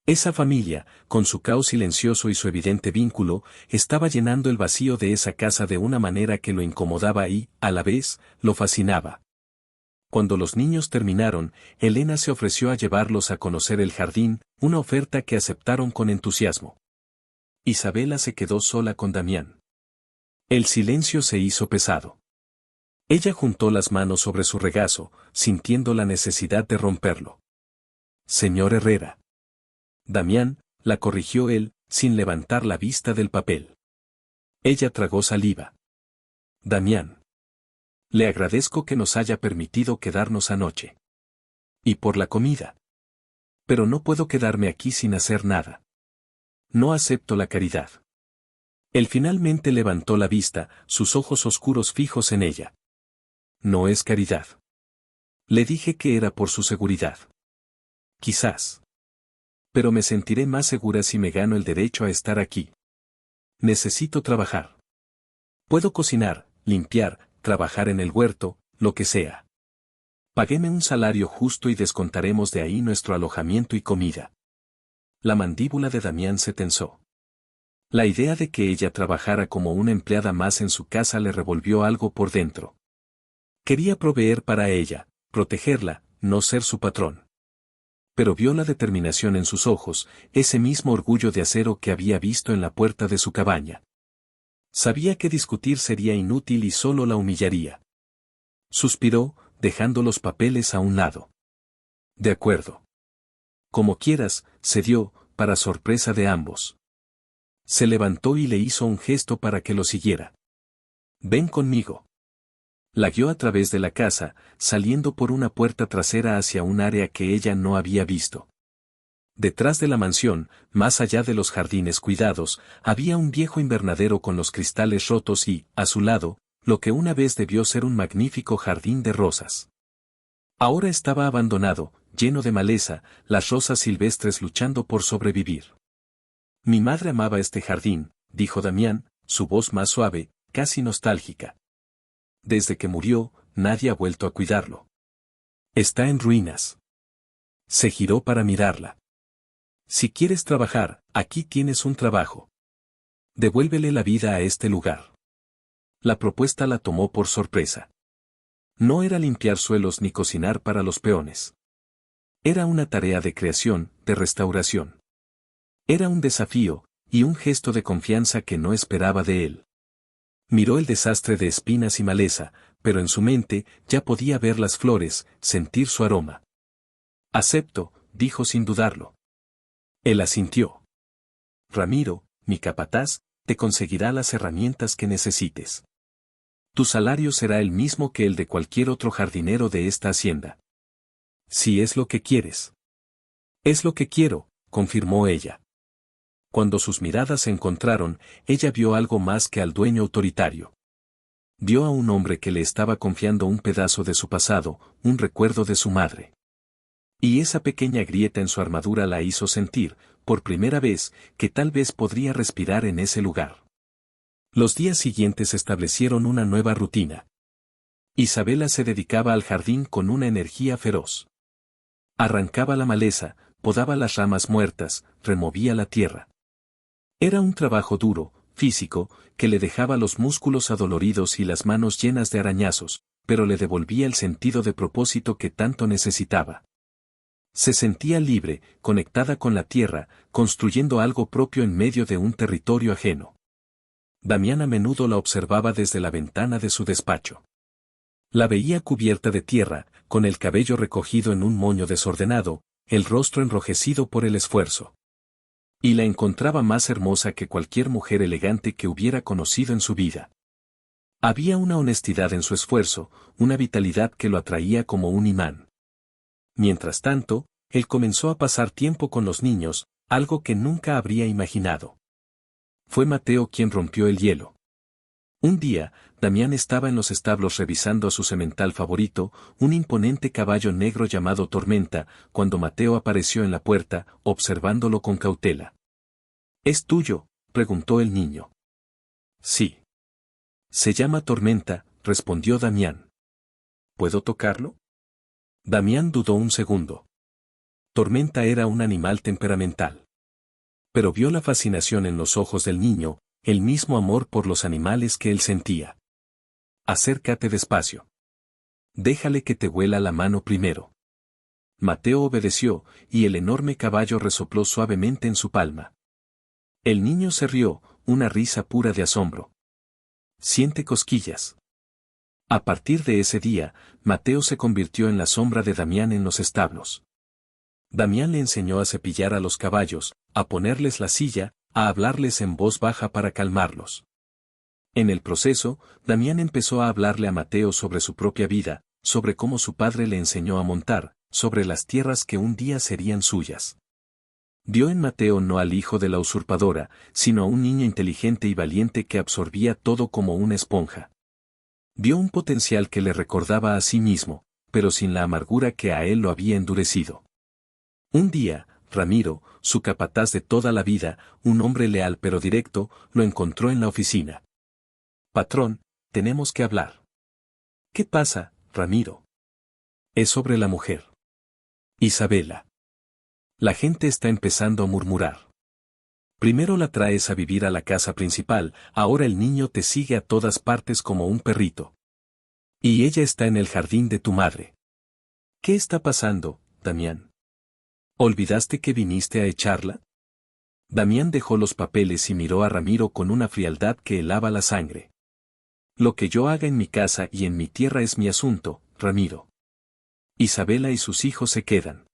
Esa familia, con su caos silencioso y su evidente vínculo, estaba llenando el vacío de esa casa de una manera que lo incomodaba y, a la vez, lo fascinaba. Cuando los niños terminaron, Elena se ofreció a llevarlos a conocer el jardín, una oferta que aceptaron con entusiasmo. Isabela se quedó sola con Damián. El silencio se hizo pesado. Ella juntó las manos sobre su regazo, sintiendo la necesidad de romperlo. «Señor Herrera». Damián, la corrigió él, sin levantar la vista del papel. Ella tragó saliva. «Damián. Le agradezco que nos haya permitido quedarnos anoche. Y por la comida. Pero no puedo quedarme aquí sin hacer nada. No acepto la caridad». Él finalmente levantó la vista, sus ojos oscuros fijos en ella. «No es caridad. Le dije que era por su seguridad. Quizás. Pero me sentiré más segura si me gano el derecho a estar aquí. Necesito trabajar. Puedo cocinar, limpiar, trabajar en el huerto, lo que sea. Págueme un salario justo y descontaremos de ahí nuestro alojamiento y comida». La mandíbula de Damián se tensó. La idea de que ella trabajara como una empleada más en su casa le revolvió algo por dentro. Quería proveer para ella, protegerla, no ser su patrón. Pero vio la determinación en sus ojos, ese mismo orgullo de acero que había visto en la puerta de su cabaña. Sabía que discutir sería inútil y solo la humillaría. Suspiró, dejando los papeles a un lado. «De acuerdo. Como quieras», cedió, para sorpresa de ambos. Se levantó y le hizo un gesto para que lo siguiera. «Ven conmigo». La guió a través de la casa, saliendo por una puerta trasera hacia un área que ella no había visto. Detrás de la mansión, más allá de los jardines cuidados, había un viejo invernadero con los cristales rotos y, a su lado, lo que una vez debió ser un magnífico jardín de rosas. Ahora estaba abandonado, lleno de maleza, las rosas silvestres luchando por sobrevivir. «Mi madre amaba este jardín», dijo Damián, su voz más suave, casi nostálgica. «Desde que murió, nadie ha vuelto a cuidarlo. Está en ruinas». Se giró para mirarla. «Si quieres trabajar, aquí tienes un trabajo. Devuélvele la vida a este lugar». La propuesta la tomó por sorpresa. No era limpiar suelos ni cocinar para los peones. Era una tarea de creación, de restauración. Era un desafío, y un gesto de confianza que no esperaba de él. Miró el desastre de espinas y maleza, pero en su mente ya podía ver las flores, sentir su aroma. «Acepto», dijo sin dudarlo. Él asintió. «Ramiro, mi capataz, te conseguirá las herramientas que necesites. Tu salario será el mismo que el de cualquier otro jardinero de esta hacienda». «Si es lo que quieres». «Es lo que quiero», confirmó ella. Cuando sus miradas se encontraron, ella vio algo más que al dueño autoritario. Vio a un hombre que le estaba confiando un pedazo de su pasado, un recuerdo de su madre. Y esa pequeña grieta en su armadura la hizo sentir, por primera vez, que tal vez podría respirar en ese lugar. Los días siguientes establecieron una nueva rutina. Isabela se dedicaba al jardín con una energía feroz. Arrancaba la maleza, podaba las ramas muertas, removía la tierra. Era un trabajo duro, físico, que le dejaba los músculos adoloridos y las manos llenas de arañazos, pero le devolvía el sentido de propósito que tanto necesitaba. Se sentía libre, conectada con la tierra, construyendo algo propio en medio de un territorio ajeno. Damián a menudo la observaba desde la ventana de su despacho. La veía cubierta de tierra, con el cabello recogido en un moño desordenado, el rostro enrojecido por el esfuerzo. Y la encontraba más hermosa que cualquier mujer elegante que hubiera conocido en su vida. Había una honestidad en su esfuerzo, una vitalidad que lo atraía como un imán. Mientras tanto, él comenzó a pasar tiempo con los niños, algo que nunca habría imaginado. Fue Mateo quien rompió el hielo. Un día, Damián estaba en los establos revisando a su semental favorito, un imponente caballo negro llamado Tormenta, cuando Mateo apareció en la puerta, observándolo con cautela. «¿Es tuyo?», preguntó el niño. «Sí». «Se llama Tormenta», respondió Damián. «¿Puedo tocarlo?». Damián dudó un segundo. Tormenta era un animal temperamental. Pero vio la fascinación en los ojos del niño, el mismo amor por los animales que él sentía. «Acércate despacio. Déjale que te huela la mano primero». Mateo obedeció, y el enorme caballo resopló suavemente en su palma. El niño se rió, una risa pura de asombro. «Siente cosquillas». A partir de ese día, Mateo se convirtió en la sombra de Damián en los establos. Damián le enseñó a cepillar a los caballos, a ponerles la silla, a hablarles en voz baja para calmarlos. En el proceso, Damián empezó a hablarle a Mateo sobre su propia vida, sobre cómo su padre le enseñó a montar, sobre las tierras que un día serían suyas. Vio en Mateo no al hijo de la usurpadora, sino a un niño inteligente y valiente que absorbía todo como una esponja. Vio un potencial que le recordaba a sí mismo, pero sin la amargura que a él lo había endurecido. Un día, Ramiro, su capataz de toda la vida, un hombre leal pero directo, lo encontró en la oficina. «Patrón, tenemos que hablar». «¿Qué pasa, Ramiro?». «Es sobre la mujer. Isabela. La gente está empezando a murmurar. Primero la traes a vivir a la casa principal, ahora el niño te sigue a todas partes como un perrito. Y ella está en el jardín de tu madre. ¿Qué está pasando, Damián? ¿Olvidaste que viniste a echarla?». Damián dejó los papeles y miró a Ramiro con una frialdad que helaba la sangre. «Lo que yo haga en mi casa y en mi tierra es mi asunto, Ramiro. Isabela y sus hijos se quedan».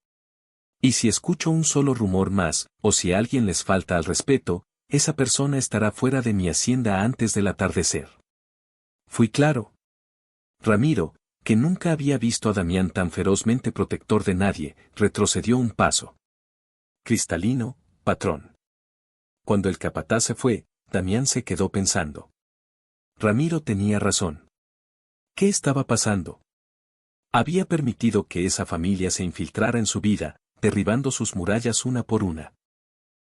Y si escucho un solo rumor más, o si alguien les falta al respeto, esa persona estará fuera de mi hacienda antes del atardecer. Fui claro. Ramiro, que nunca había visto a Damián tan ferozmente protector de nadie, retrocedió un paso. Cristalino, patrón. Cuando el capataz se fue, Damián se quedó pensando. Ramiro tenía razón. ¿Qué estaba pasando? Había permitido que esa familia se infiltrara en su vida, derribando sus murallas una por una.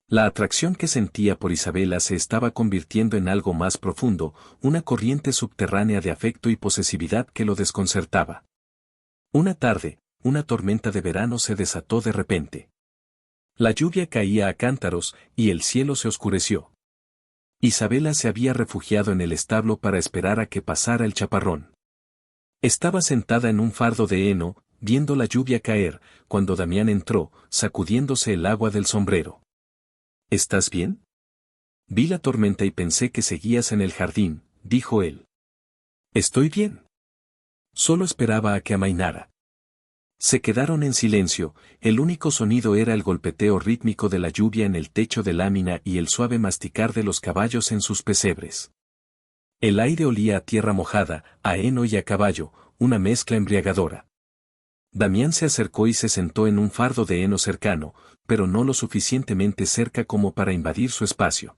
La atracción que sentía por Isabela se estaba convirtiendo en algo más profundo, una corriente subterránea de afecto y posesividad que lo desconcertaba. Una tarde, una tormenta de verano se desató de repente. La lluvia caía a cántaros, y el cielo se oscureció. Isabela se había refugiado en el establo para esperar a que pasara el chaparrón. Estaba sentada en un fardo de heno, viendo la lluvia caer, cuando Damián entró, sacudiéndose el agua del sombrero. ¿Estás bien? Vi la tormenta y pensé que seguías en el jardín, dijo él. Estoy bien. Solo esperaba a que amainara. Se quedaron en silencio, el único sonido era el golpeteo rítmico de la lluvia en el techo de lámina y el suave masticar de los caballos en sus pesebres. El aire olía a tierra mojada, a heno y a caballo, una mezcla embriagadora. Damián se acercó y se sentó en un fardo de heno cercano, pero no lo suficientemente cerca como para invadir su espacio.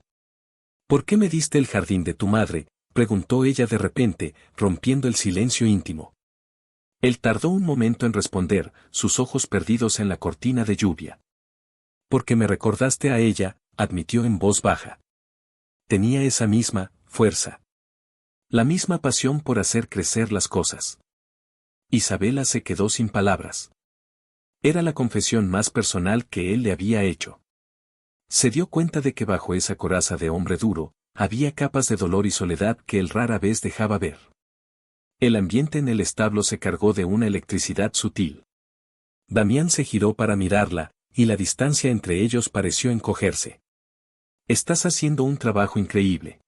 ¿Por qué me diste el jardín de tu madre?, preguntó ella de repente, rompiendo el silencio íntimo. Él tardó un momento en responder, sus ojos perdidos en la cortina de lluvia. Porque me recordaste a ella, admitió en voz baja. Tenía esa misma fuerza. La misma pasión por hacer crecer las cosas. Isabela se quedó sin palabras. Era la confesión más personal que él le había hecho. Se dio cuenta de que bajo esa coraza de hombre duro, había capas de dolor y soledad que él rara vez dejaba ver. El ambiente en el establo se cargó de una electricidad sutil. Damián se giró para mirarla, y la distancia entre ellos pareció encogerse. Estás haciendo un trabajo increíble.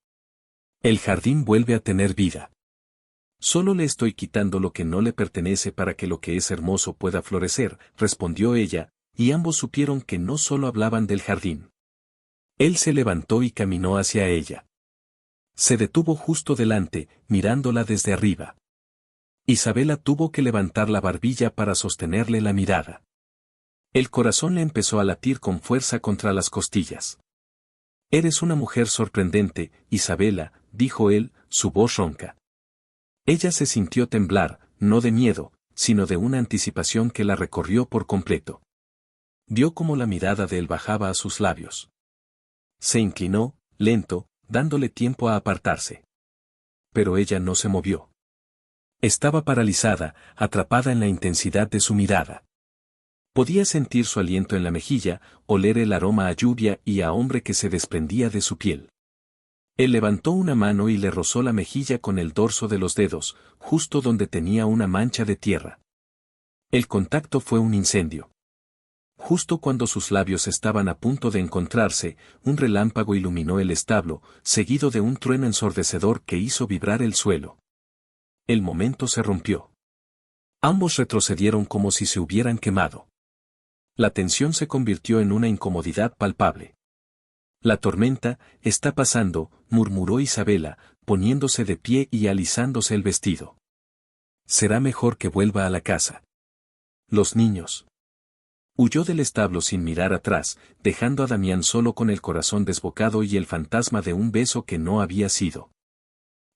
El jardín vuelve a tener vida. Solo le estoy quitando lo que no le pertenece para que lo que es hermoso pueda florecer, respondió ella, y ambos supieron que no solo hablaban del jardín. Él se levantó y caminó hacia ella. Se detuvo justo delante, mirándola desde arriba. Isabela tuvo que levantar la barbilla para sostenerle la mirada. El corazón le empezó a latir con fuerza contra las costillas. Eres una mujer sorprendente, Isabela, dijo él, su voz ronca. Ella se sintió temblar, no de miedo, sino de una anticipación que la recorrió por completo. Vio cómo la mirada de él bajaba a sus labios. Se inclinó, lento, dándole tiempo a apartarse. Pero ella no se movió. Estaba paralizada, atrapada en la intensidad de su mirada. Podía sentir su aliento en la mejilla, oler el aroma a lluvia y a hombre que se desprendía de su piel. Él levantó una mano y le rozó la mejilla con el dorso de los dedos, justo donde tenía una mancha de tierra. El contacto fue un incendio. Justo cuando sus labios estaban a punto de encontrarse, un relámpago iluminó el establo, seguido de un trueno ensordecedor que hizo vibrar el suelo. El momento se rompió. Ambos retrocedieron como si se hubieran quemado. La tensión se convirtió en una incomodidad palpable. La tormenta está pasando, murmuró Isabela, poniéndose de pie y alisándose el vestido. Será mejor que vuelva a la casa. Los niños. Huyó del establo sin mirar atrás, dejando a Damián solo con el corazón desbocado y el fantasma de un beso que no había sido.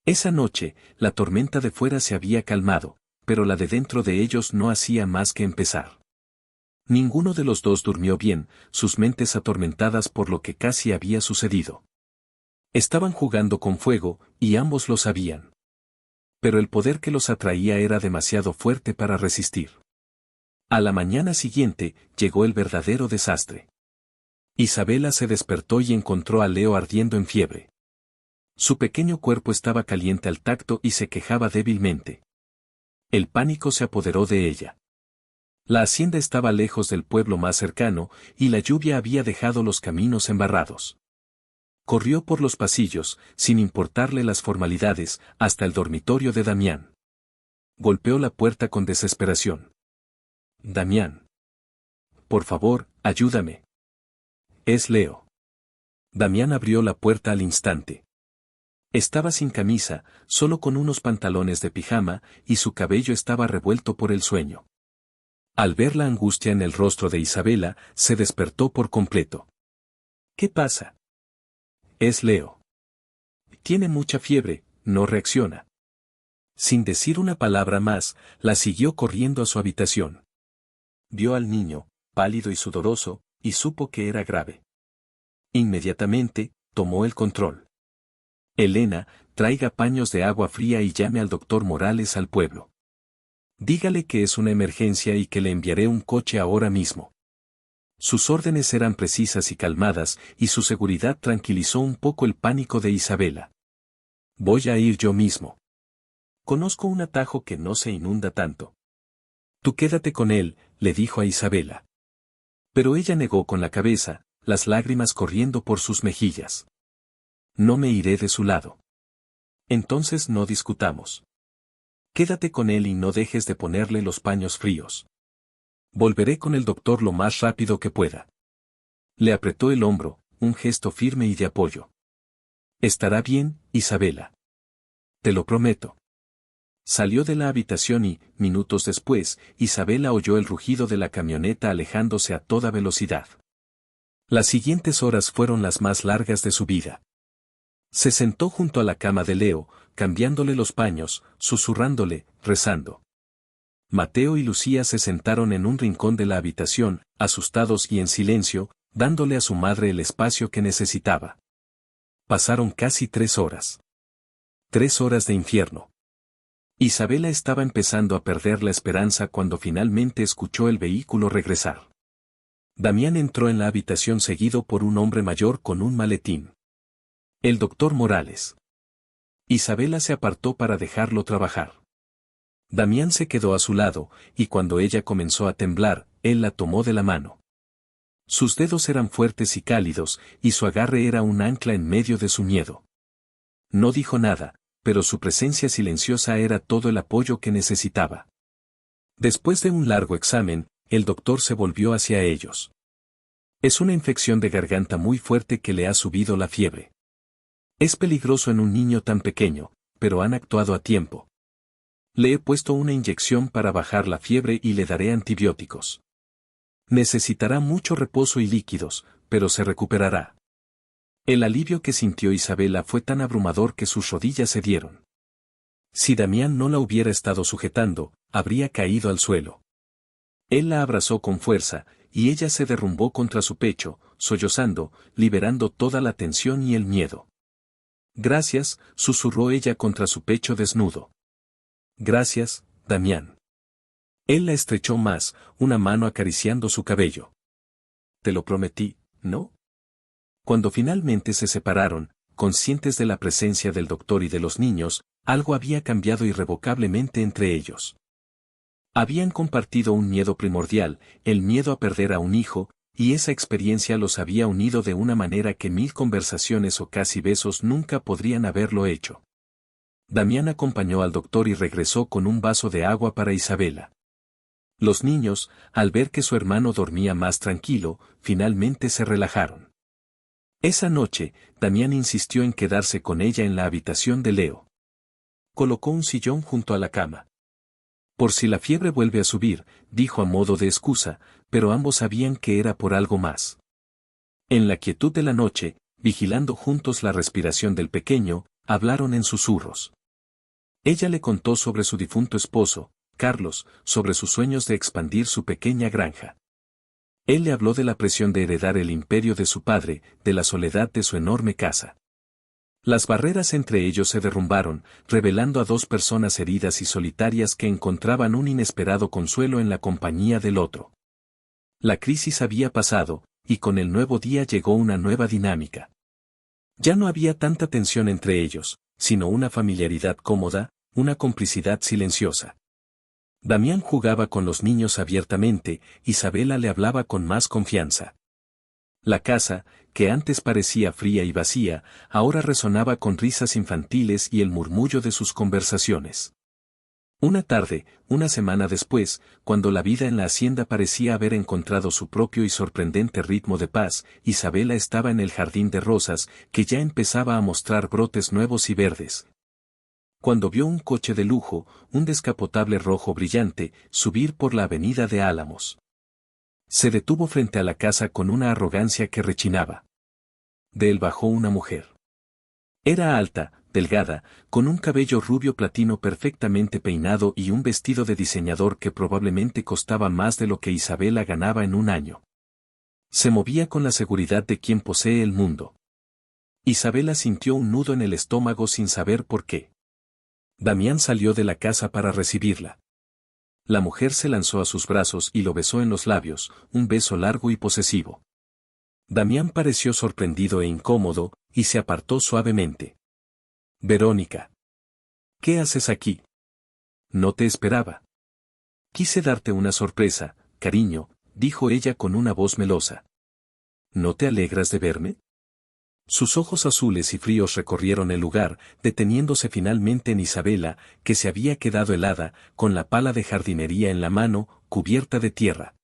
Esa noche, la tormenta de fuera se había calmado, pero la de dentro de ellos no hacía más que empezar. Ninguno de los dos durmió bien, sus mentes atormentadas por lo que casi había sucedido. Estaban jugando con fuego, y ambos lo sabían. Pero el poder que los atraía era demasiado fuerte para resistir. A la mañana siguiente, llegó el verdadero desastre. Isabela se despertó y encontró a Leo ardiendo en fiebre. Su pequeño cuerpo estaba caliente al tacto y se quejaba débilmente. El pánico se apoderó de ella. La hacienda estaba lejos del pueblo más cercano, y la lluvia había dejado los caminos embarrados. Corrió por los pasillos, sin importarle las formalidades, hasta el dormitorio de Damián. Golpeó la puerta con desesperación. Damián. por favor, ayúdame. Es Leo. Damián abrió la puerta al instante. Estaba sin camisa, solo con unos pantalones de pijama, y su cabello estaba revuelto por el sueño. Al ver la angustia en el rostro de Isabela, se despertó por completo. ¿Qué pasa? Es Leo. Tiene mucha fiebre, no reacciona. Sin decir una palabra más, la siguió corriendo a su habitación. Vio al niño, pálido y sudoroso, y supo que era grave. Inmediatamente, tomó el control. Elena, traiga paños de agua fría y llame al doctor Morales al pueblo. Dígale que es una emergencia y que le enviaré un coche ahora mismo. Sus órdenes eran precisas y calmadas, y su seguridad tranquilizó un poco el pánico de Isabela. Voy a ir yo mismo. Conozco un atajo que no se inunda tanto. Tú quédate con él, le dijo a Isabela. Pero ella negó con la cabeza, las lágrimas corriendo por sus mejillas. No me iré de su lado. Entonces no discutamos. Quédate con él y no dejes de ponerle los paños fríos. Volveré con el doctor lo más rápido que pueda. Le apretó el hombro, un gesto firme y de apoyo. Estará bien, Isabela. Te lo prometo. Salió de la habitación y, minutos después, Isabela oyó el rugido de la camioneta alejándose a toda velocidad. Las siguientes horas fueron las más largas de su vida. Se sentó junto a la cama de Leo, cambiándole los paños, susurrándole, rezando. Mateo y Lucía se sentaron en un rincón de la habitación, asustados y en silencio, dándole a su madre el espacio que necesitaba. Pasaron casi 3 horas. 3 horas de infierno. Isabela estaba empezando a perder la esperanza cuando finalmente escuchó el vehículo regresar. Damián entró en la habitación seguido por un hombre mayor con un maletín. El doctor Morales. Isabela se apartó para dejarlo trabajar. Damián se quedó a su lado, y cuando ella comenzó a temblar, él la tomó de la mano. Sus dedos eran fuertes y cálidos, y su agarre era un ancla en medio de su miedo. No dijo nada, pero su presencia silenciosa era todo el apoyo que necesitaba. Después de un largo examen, el doctor se volvió hacia ellos. Es una infección de garganta muy fuerte que le ha subido la fiebre. Es peligroso en un niño tan pequeño, pero han actuado a tiempo. Le he puesto una inyección para bajar la fiebre y le daré antibióticos. Necesitará mucho reposo y líquidos, pero se recuperará. El alivio que sintió Isabela fue tan abrumador que sus rodillas cedieron. Si Damián no la hubiera estado sujetando, habría caído al suelo. Él la abrazó con fuerza, y ella se derrumbó contra su pecho, sollozando, liberando toda la tensión y el miedo. Gracias, susurró ella contra su pecho desnudo. Gracias, Damián. Él la estrechó más, una mano acariciando su cabello. Te lo prometí, ¿no? Cuando finalmente se separaron, conscientes de la presencia del doctor y de los niños, algo había cambiado irrevocablemente entre ellos. Habían compartido un miedo primordial, el miedo a perder a un hijo, y esa experiencia los había unido de una manera que 1000 conversaciones o casi besos nunca podrían haberlo hecho. Damián acompañó al doctor y regresó con un vaso de agua para Isabela. Los niños, al ver que su hermano dormía más tranquilo, finalmente se relajaron. Esa noche, Damián insistió en quedarse con ella en la habitación de Leo. Colocó un sillón junto a la cama. Por si la fiebre vuelve a subir, dijo a modo de excusa, pero ambos sabían que era por algo más. En la quietud de la noche, vigilando juntos la respiración del pequeño, hablaron en susurros. Ella le contó sobre su difunto esposo, Carlos, sobre sus sueños de expandir su pequeña granja. Él le habló de la presión de heredar el imperio de su padre, de la soledad de su enorme casa. Las barreras entre ellos se derrumbaron, revelando a 2 personas heridas y solitarias que encontraban un inesperado consuelo en la compañía del otro. La crisis había pasado, y con el nuevo día llegó una nueva dinámica. Ya no había tanta tensión entre ellos, sino una familiaridad cómoda, una complicidad silenciosa. Damián jugaba con los niños abiertamente, Isabela le hablaba con más confianza. La casa, que antes parecía fría y vacía, ahora resonaba con risas infantiles y el murmullo de sus conversaciones. Una tarde, una semana después, cuando la vida en la hacienda parecía haber encontrado su propio y sorprendente ritmo de paz, Isabela estaba en el jardín de rosas, que ya empezaba a mostrar brotes nuevos y verdes. Cuando vio un coche de lujo, un descapotable rojo brillante, subir por la avenida de Álamos. Se detuvo frente a la casa con una arrogancia que rechinaba. De él bajó una mujer. Era alta, delgada, con un cabello rubio platino perfectamente peinado y un vestido de diseñador que probablemente costaba más de lo que Isabela ganaba en un año. Se movía con la seguridad de quien posee el mundo. Isabela sintió un nudo en el estómago sin saber por qué. Damián salió de la casa para recibirla. La mujer se lanzó a sus brazos y lo besó en los labios, un beso largo y posesivo. Damián pareció sorprendido e incómodo, y se apartó suavemente. Verónica. ¿Qué haces aquí? No te esperaba. Quise darte una sorpresa, cariño, dijo ella con una voz melosa. ¿No te alegras de verme? Sus ojos azules y fríos recorrieron el lugar, deteniéndose finalmente en Isabela, que se había quedado helada, con la pala de jardinería en la mano, cubierta de tierra.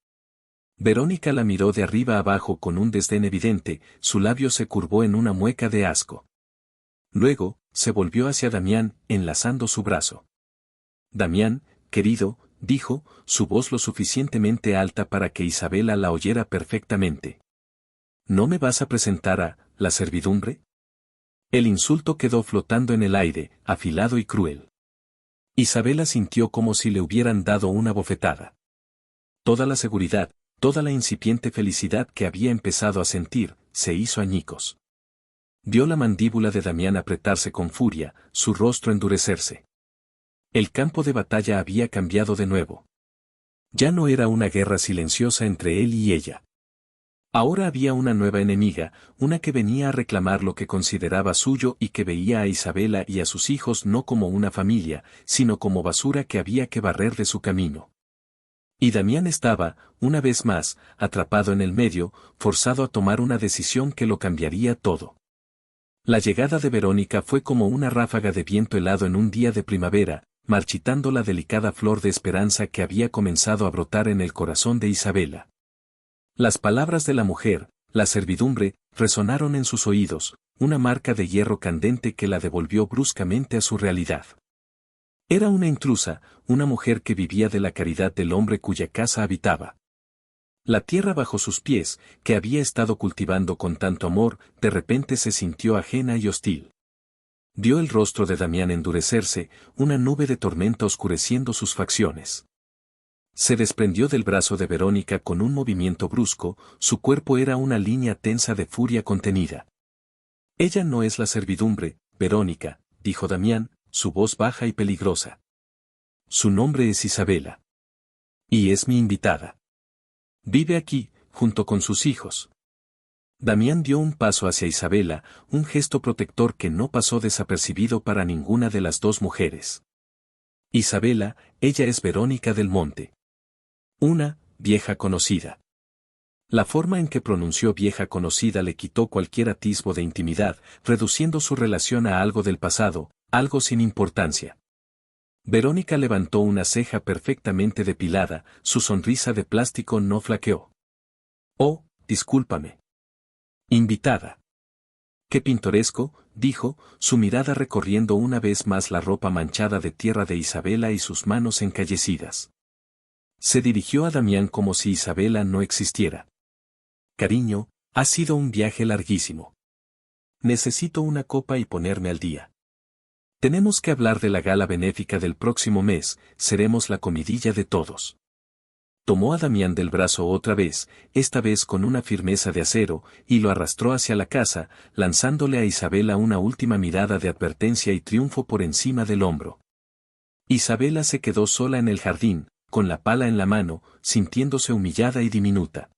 Verónica la miró de arriba abajo con un desdén evidente, su labio se curvó en una mueca de asco. Luego, se volvió hacia Damián, enlazando su brazo. Damián, querido, dijo, su voz lo suficientemente alta para que Isabela la oyera perfectamente. ¿No me vas a presentar a la servidumbre? El insulto quedó flotando en el aire, afilado y cruel. Isabela sintió como si le hubieran dado una bofetada. Toda la seguridad, toda la incipiente felicidad que había empezado a sentir, se hizo añicos. Vio la mandíbula de Damián apretarse con furia, su rostro endurecerse. El campo de batalla había cambiado de nuevo. Ya no era una guerra silenciosa entre él y ella. Ahora había una nueva enemiga, una que venía a reclamar lo que consideraba suyo y que veía a Isabela y a sus hijos no como una familia, sino como basura que había que barrer de su camino. Y Damián estaba, una vez más, atrapado en el medio, forzado a tomar una decisión que lo cambiaría todo. La llegada de Verónica fue como una ráfaga de viento helado en un día de primavera, marchitando la delicada flor de esperanza que había comenzado a brotar en el corazón de Isabela. Las palabras de la mujer, la servidumbre, resonaron en sus oídos, una marca de hierro candente que la devolvió bruscamente a su realidad. Era una intrusa, una mujer que vivía de la caridad del hombre cuya casa habitaba. La tierra bajo sus pies, que había estado cultivando con tanto amor, de repente se sintió ajena y hostil. Vio el rostro de Damián endurecerse, una nube de tormenta oscureciendo sus facciones. Se desprendió del brazo de Verónica con un movimiento brusco, su cuerpo era una línea tensa de furia contenida. Ella no es la servidumbre, Verónica, dijo Damián, su voz baja y peligrosa. Su nombre es Isabela. Y es mi invitada. Vive aquí, junto con sus hijos. Damián dio un paso hacia Isabela, un gesto protector que no pasó desapercibido para ninguna de las dos mujeres. Isabela, ella es Verónica del Monte. Una, vieja conocida. La forma en que pronunció vieja conocida le quitó cualquier atisbo de intimidad, reduciendo su relación a algo del pasado, algo sin importancia. Verónica levantó una ceja perfectamente depilada, su sonrisa de plástico no flaqueó. Oh, discúlpame. Invitada. Qué pintoresco, dijo, su mirada recorriendo una vez más la ropa manchada de tierra de Isabela y sus manos encallecidas. Se dirigió a Damián como si Isabela no existiera. Cariño, ha sido un viaje larguísimo. Necesito una copa y ponerme al día. Tenemos que hablar de la gala benéfica del próximo mes, seremos la comidilla de todos. Tomó a Damián del brazo otra vez, esta vez con una firmeza de acero, y lo arrastró hacia la casa, lanzándole a Isabela una última mirada de advertencia y triunfo por encima del hombro. Isabela se quedó sola en el jardín, con la pala en la mano, sintiéndose humillada y diminuta.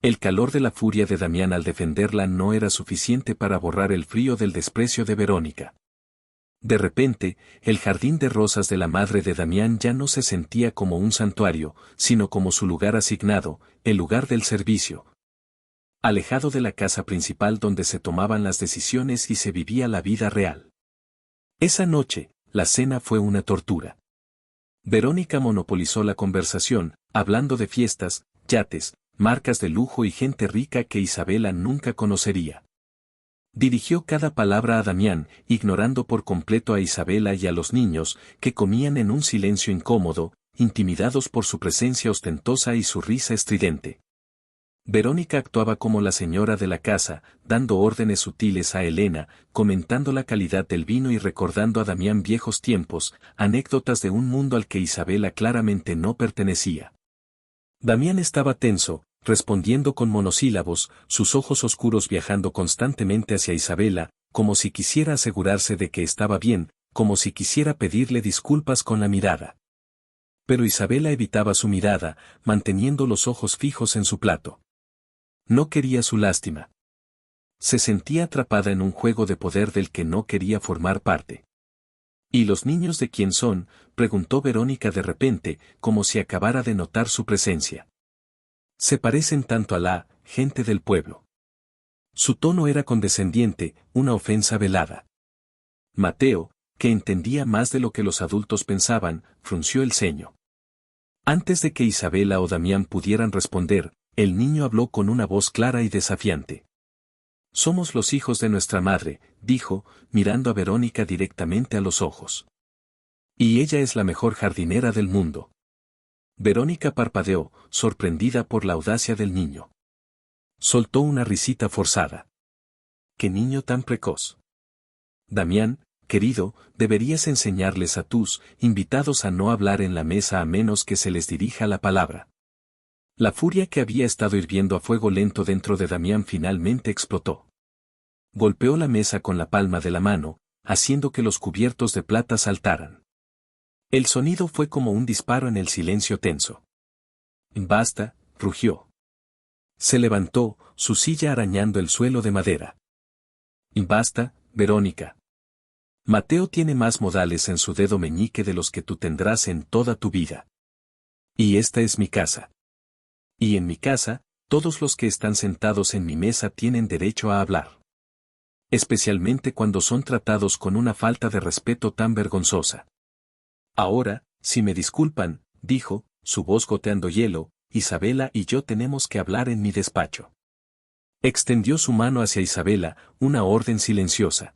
El calor de la furia de Damián al defenderla no era suficiente para borrar el frío del desprecio de Verónica. De repente, el jardín de rosas de la madre de Damián ya no se sentía como un santuario, sino como su lugar asignado, el lugar del servicio. Alejado de la casa principal donde se tomaban las decisiones y se vivía la vida real. Esa noche, la cena fue una tortura. Verónica monopolizó la conversación, hablando de fiestas, yates, marcas de lujo y gente rica que Isabela nunca conocería. Dirigió cada palabra a Damián, ignorando por completo a Isabela y a los niños, que comían en un silencio incómodo, intimidados por su presencia ostentosa y su risa estridente. Verónica actuaba como la señora de la casa, dando órdenes sutiles a Elena, comentando la calidad del vino y recordando a Damián viejos tiempos, anécdotas de un mundo al que Isabela claramente no pertenecía. Damián estaba tenso, respondiendo con monosílabos, sus ojos oscuros viajando constantemente hacia Isabela, como si quisiera asegurarse de que estaba bien, como si quisiera pedirle disculpas con la mirada. Pero Isabela evitaba su mirada, manteniendo los ojos fijos en su plato. No quería su lástima. Se sentía atrapada en un juego de poder del que no quería formar parte. ¿Y los niños de quién son?, preguntó Verónica de repente, como si acabara de notar su presencia. Se parecen tanto a la gente del pueblo. Su tono era condescendiente, una ofensa velada. Mateo, que entendía más de lo que los adultos pensaban, frunció el ceño. Antes de que Isabela o Damián pudieran responder, el niño habló con una voz clara y desafiante. Somos los hijos de nuestra madre, dijo, mirando a Verónica directamente a los ojos. Y ella es la mejor jardinera del mundo. Verónica parpadeó, sorprendida por la audacia del niño. Soltó una risita forzada. ¡Qué niño tan precoz! Damián, querido, deberías enseñarles a tus invitados a no hablar en la mesa a menos que se les dirija la palabra. La furia que había estado hirviendo a fuego lento dentro de Damián finalmente explotó. Golpeó la mesa con la palma de la mano, haciendo que los cubiertos de plata saltaran. El sonido fue como un disparo en el silencio tenso. Basta, rugió. Se levantó, su silla arañando el suelo de madera. Basta, Verónica. Mateo tiene más modales en su dedo meñique de los que tú tendrás en toda tu vida. Y esta es mi casa. Y en mi casa, todos los que están sentados en mi mesa tienen derecho a hablar. Especialmente cuando son tratados con una falta de respeto tan vergonzosa. Ahora, si me disculpan, dijo, su voz goteando hielo, Isabela y yo tenemos que hablar en mi despacho. Extendió su mano hacia Isabela, una orden silenciosa.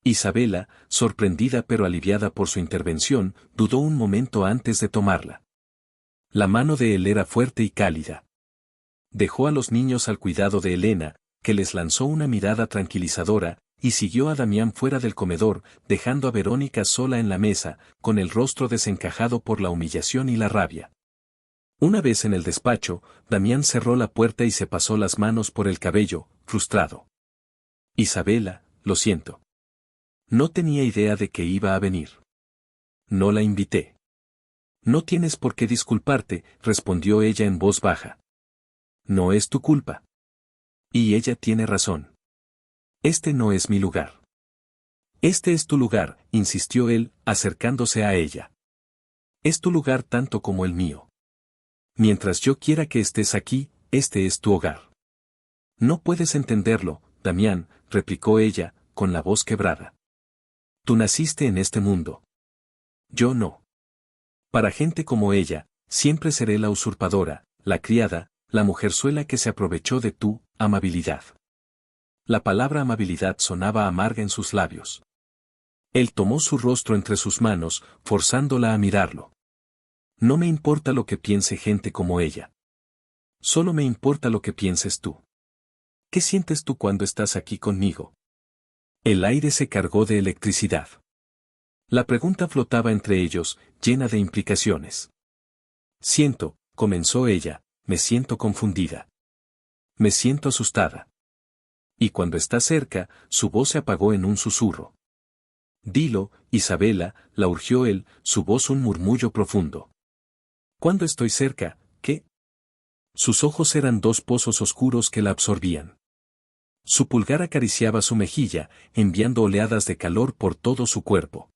Isabela, sorprendida pero aliviada por su intervención, dudó un momento antes de tomarla. La mano de él era fuerte y cálida. Dejó a los niños al cuidado de Elena, que les lanzó una mirada tranquilizadora, y siguió a Damián fuera del comedor, dejando a Verónica sola en la mesa, con el rostro desencajado por la humillación y la rabia. Una vez en el despacho, Damián cerró la puerta y se pasó las manos por el cabello, frustrado. Isabela, lo siento. No tenía idea de que iba a venir. No la invité. No tienes por qué disculparte, respondió ella en voz baja. No es tu culpa. Y ella tiene razón. Este no es mi lugar. Este es tu lugar, insistió él, acercándose a ella. Es tu lugar tanto como el mío. Mientras yo quiera que estés aquí, este es tu hogar. No puedes entenderlo, Damián, replicó ella, con la voz quebrada. Tú naciste en este mundo. Yo no. Para gente como ella, siempre seré la usurpadora, la criada, la mujerzuela que se aprovechó de tu amabilidad. La palabra amabilidad sonaba amarga en sus labios. Él tomó su rostro entre sus manos, forzándola a mirarlo. No me importa lo que piense gente como ella. Solo me importa lo que pienses tú. ¿Qué sientes tú cuando estás aquí conmigo? El aire se cargó de electricidad. La pregunta flotaba entre ellos, llena de implicaciones. Siento, comenzó ella, me siento confundida. Me siento asustada. Y cuando está cerca, su voz se apagó en un susurro. Dilo, Isabela, la urgió él, su voz un murmullo profundo. Cuando estoy cerca, ¿qué? Sus ojos eran dos pozos oscuros que la absorbían. Su pulgar acariciaba su mejilla, enviando oleadas de calor por todo su cuerpo.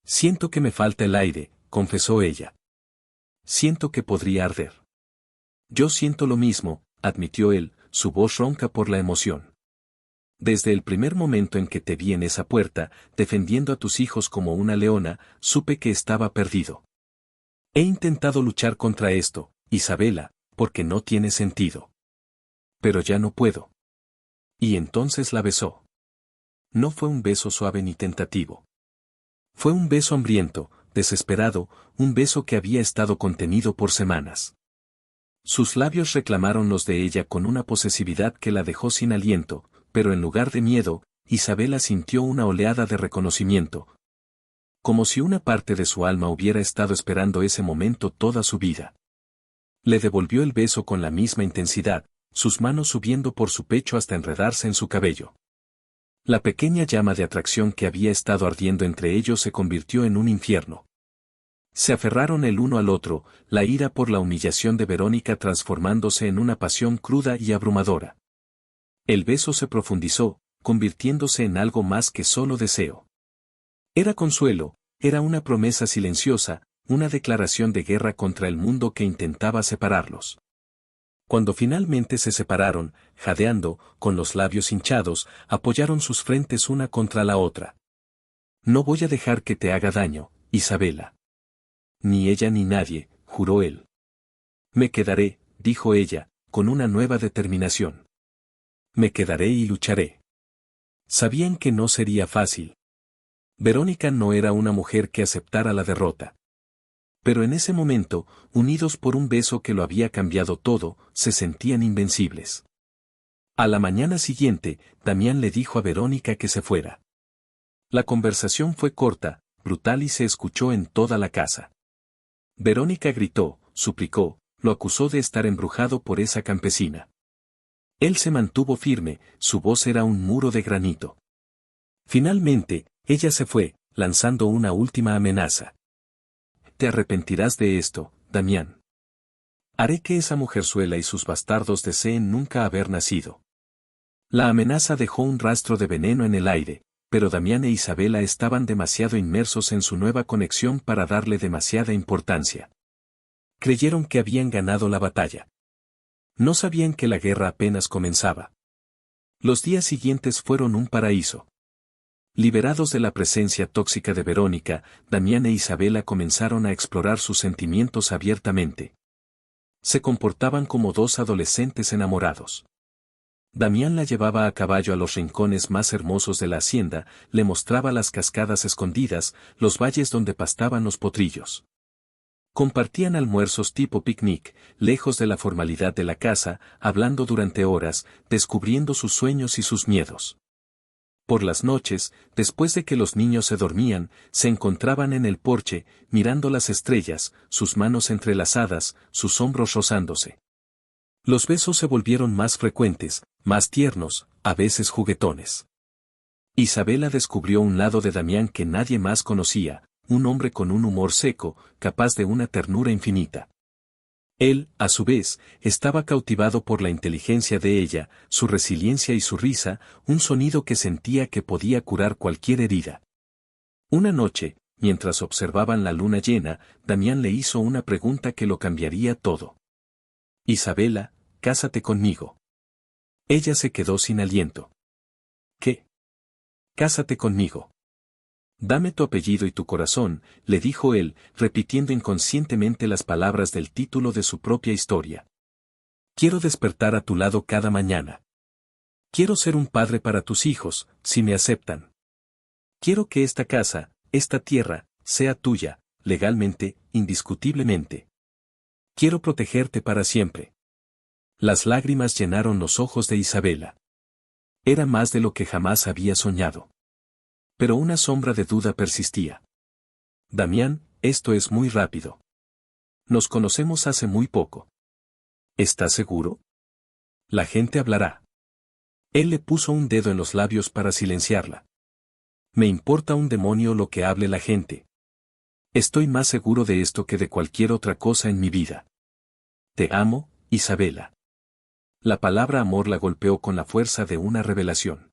Siento que me falta el aire, confesó ella. Siento que podría arder. Yo siento lo mismo, admitió él, su voz ronca por la emoción. Desde el primer momento en que te vi en esa puerta, defendiendo a tus hijos como una leona, supe que estaba perdido. He intentado luchar contra esto, Isabela, porque no tiene sentido. Pero ya no puedo. Y entonces la besó. No fue un beso suave ni tentativo. Fue un beso hambriento, desesperado, un beso que había estado contenido por semanas. Sus labios reclamaron los de ella con una posesividad que la dejó sin aliento, pero en lugar de miedo, Isabela sintió una oleada de reconocimiento. Como si una parte de su alma hubiera estado esperando ese momento toda su vida. Le devolvió el beso con la misma intensidad, sus manos subiendo por su pecho hasta enredarse en su cabello. La pequeña llama de atracción que había estado ardiendo entre ellos se convirtió en un infierno. Se aferraron el uno al otro, la ira por la humillación de Verónica transformándose en una pasión cruda y abrumadora. El beso se profundizó, convirtiéndose en algo más que solo deseo. Era consuelo, era una promesa silenciosa, una declaración de guerra contra el mundo que intentaba separarlos. Cuando finalmente se separaron, jadeando, con los labios hinchados, apoyaron sus frentes una contra la otra. No voy a dejar que te haga daño, Isabela. Ni ella ni nadie, juró él. Me quedaré, dijo ella, con una nueva determinación. Me quedaré y lucharé. Sabían que no sería fácil. Verónica no era una mujer que aceptara la derrota. Pero en ese momento, unidos por un beso que lo había cambiado todo, se sentían invencibles. A la mañana siguiente, Damián le dijo a Verónica que se fuera. La conversación fue corta, brutal y se escuchó en toda la casa. Verónica gritó, suplicó, lo acusó de estar embrujado por esa campesina. Él se mantuvo firme, su voz era un muro de granito. Finalmente, ella se fue, lanzando una última amenaza. Te arrepentirás de esto, Damián. Haré que esa mujerzuela y sus bastardos deseen nunca haber nacido. La amenaza dejó un rastro de veneno en el aire, pero Damián e Isabela estaban demasiado inmersos en su nueva conexión para darle demasiada importancia. Creyeron que habían ganado la batalla. No sabían que la guerra apenas comenzaba. Los días siguientes fueron un paraíso. Liberados de la presencia tóxica de Verónica, Damián e Isabela comenzaron a explorar sus sentimientos abiertamente. Se comportaban como dos adolescentes enamorados. Damián la llevaba a caballo a los rincones más hermosos de la hacienda, le mostraba las cascadas escondidas, los valles donde pastaban los potrillos. Compartían almuerzos tipo picnic, lejos de la formalidad de la casa, hablando durante horas, descubriendo sus sueños y sus miedos. Por las noches, después de que los niños se dormían, se encontraban en el porche, mirando las estrellas, sus manos entrelazadas, sus hombros rozándose. Los besos se volvieron más frecuentes, más tiernos, a veces juguetones. Isabela descubrió un lado de Damián que nadie más conocía, un hombre con un humor seco, capaz de una ternura infinita. Él, a su vez, estaba cautivado por la inteligencia de ella, su resiliencia y su risa, un sonido que sentía que podía curar cualquier herida. Una noche, mientras observaban la luna llena, Damián le hizo una pregunta que lo cambiaría todo. Isabela, cásate conmigo. Ella se quedó sin aliento. ¿Qué? Cásate conmigo. Dame tu apellido y tu corazón, le dijo él, repitiendo inconscientemente las palabras del título de su propia historia. Quiero despertar a tu lado cada mañana. Quiero ser un padre para tus hijos, si me aceptan. Quiero que esta casa, esta tierra, sea tuya, legalmente, indiscutiblemente. Quiero protegerte para siempre. Las lágrimas llenaron los ojos de Isabela. Era más de lo que jamás había soñado. Pero una sombra de duda persistía. Damián, esto es muy rápido. Nos conocemos hace muy poco. ¿Estás seguro? La gente hablará. Él le puso un dedo en los labios para silenciarla. Me importa un demonio lo que hable la gente. Estoy más seguro de esto que de cualquier otra cosa en mi vida. Te amo, Isabela. La palabra amor la golpeó con la fuerza de una revelación.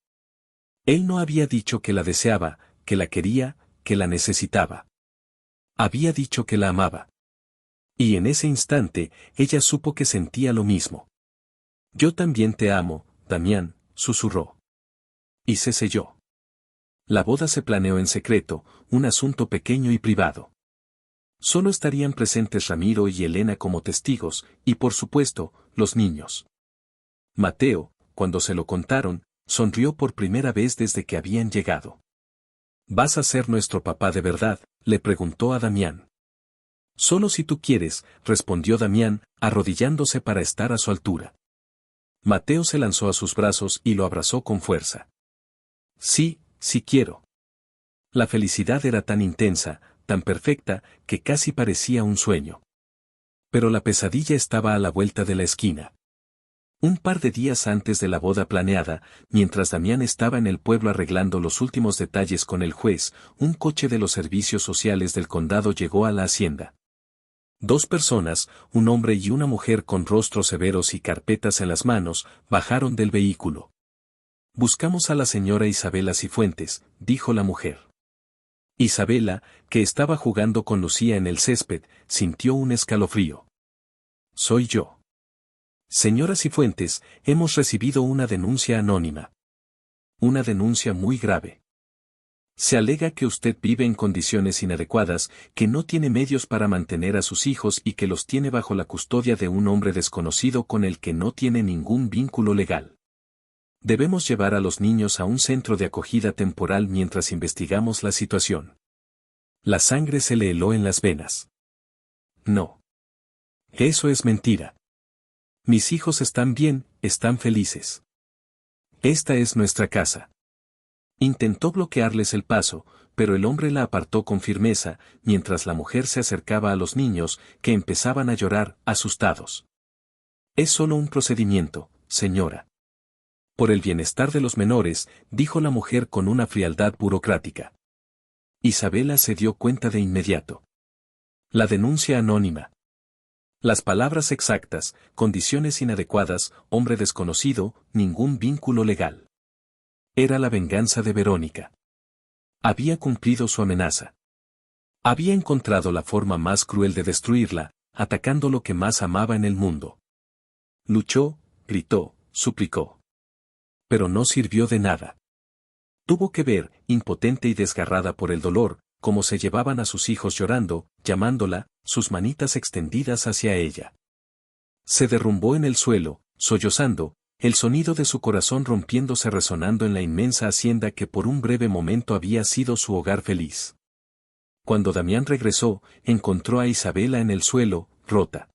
Él no había dicho que la deseaba, que la quería, que la necesitaba. Había dicho que la amaba. Y en ese instante, ella supo que sentía lo mismo. Yo también te amo, Damián, susurró. Y se selló. La boda se planeó en secreto, un asunto pequeño y privado. Solo estarían presentes Ramiro y Elena como testigos, y por supuesto, los niños. Mateo, cuando se lo contaron, sonrió por primera vez desde que habían llegado. ¿Vas a ser nuestro papá de verdad?, le preguntó a Damián. Solo si tú quieres, respondió Damián, arrodillándose para estar a su altura. Mateo se lanzó a sus brazos y lo abrazó con fuerza. Sí, sí quiero. La felicidad era tan intensa, tan perfecta, que casi parecía un sueño. Pero la pesadilla estaba a la vuelta de la esquina. Un par de días antes de la boda planeada, mientras Damián estaba en el pueblo arreglando los últimos detalles con el juez, un coche de los servicios sociales del condado llegó a la hacienda. Dos personas, un hombre y una mujer con rostros severos y carpetas en las manos, bajaron del vehículo. Buscamos a la señora Isabela Cifuentes, dijo la mujer. Isabela, que estaba jugando con Lucía en el césped, sintió un escalofrío. Soy yo. Señora Cifuentes, hemos recibido una denuncia anónima. Una denuncia muy grave. Se alega que usted vive en condiciones inadecuadas, que no tiene medios para mantener a sus hijos y que los tiene bajo la custodia de un hombre desconocido con el que no tiene ningún vínculo legal. Debemos llevar a los niños a un centro de acogida temporal mientras investigamos la situación. La sangre se le heló en las venas. No. Eso es mentira. Mis hijos están bien, están felices. Esta es nuestra casa. Intentó bloquearles el paso, pero el hombre la apartó con firmeza, mientras la mujer se acercaba a los niños, que empezaban a llorar, asustados. Es solo un procedimiento, señora. Por el bienestar de los menores, dijo la mujer con una frialdad burocrática. Isabela se dio cuenta de inmediato. La denuncia anónima. Las palabras exactas, condiciones inadecuadas, hombre desconocido, ningún vínculo legal. Era la venganza de Verónica. Había cumplido su amenaza. Había encontrado la forma más cruel de destruirla, atacando lo que más amaba en el mundo. Luchó, gritó, suplicó. Pero no sirvió de nada. Tuvo que ver, impotente y desgarrada por el dolor, cómo se llevaban a sus hijos llorando, llamándola, sus manitas extendidas hacia ella. Se derrumbó en el suelo, sollozando, el sonido de su corazón rompiéndose resonando en la inmensa hacienda que por un breve momento había sido su hogar feliz. Cuando Damián regresó, encontró a Isabela en el suelo, rota.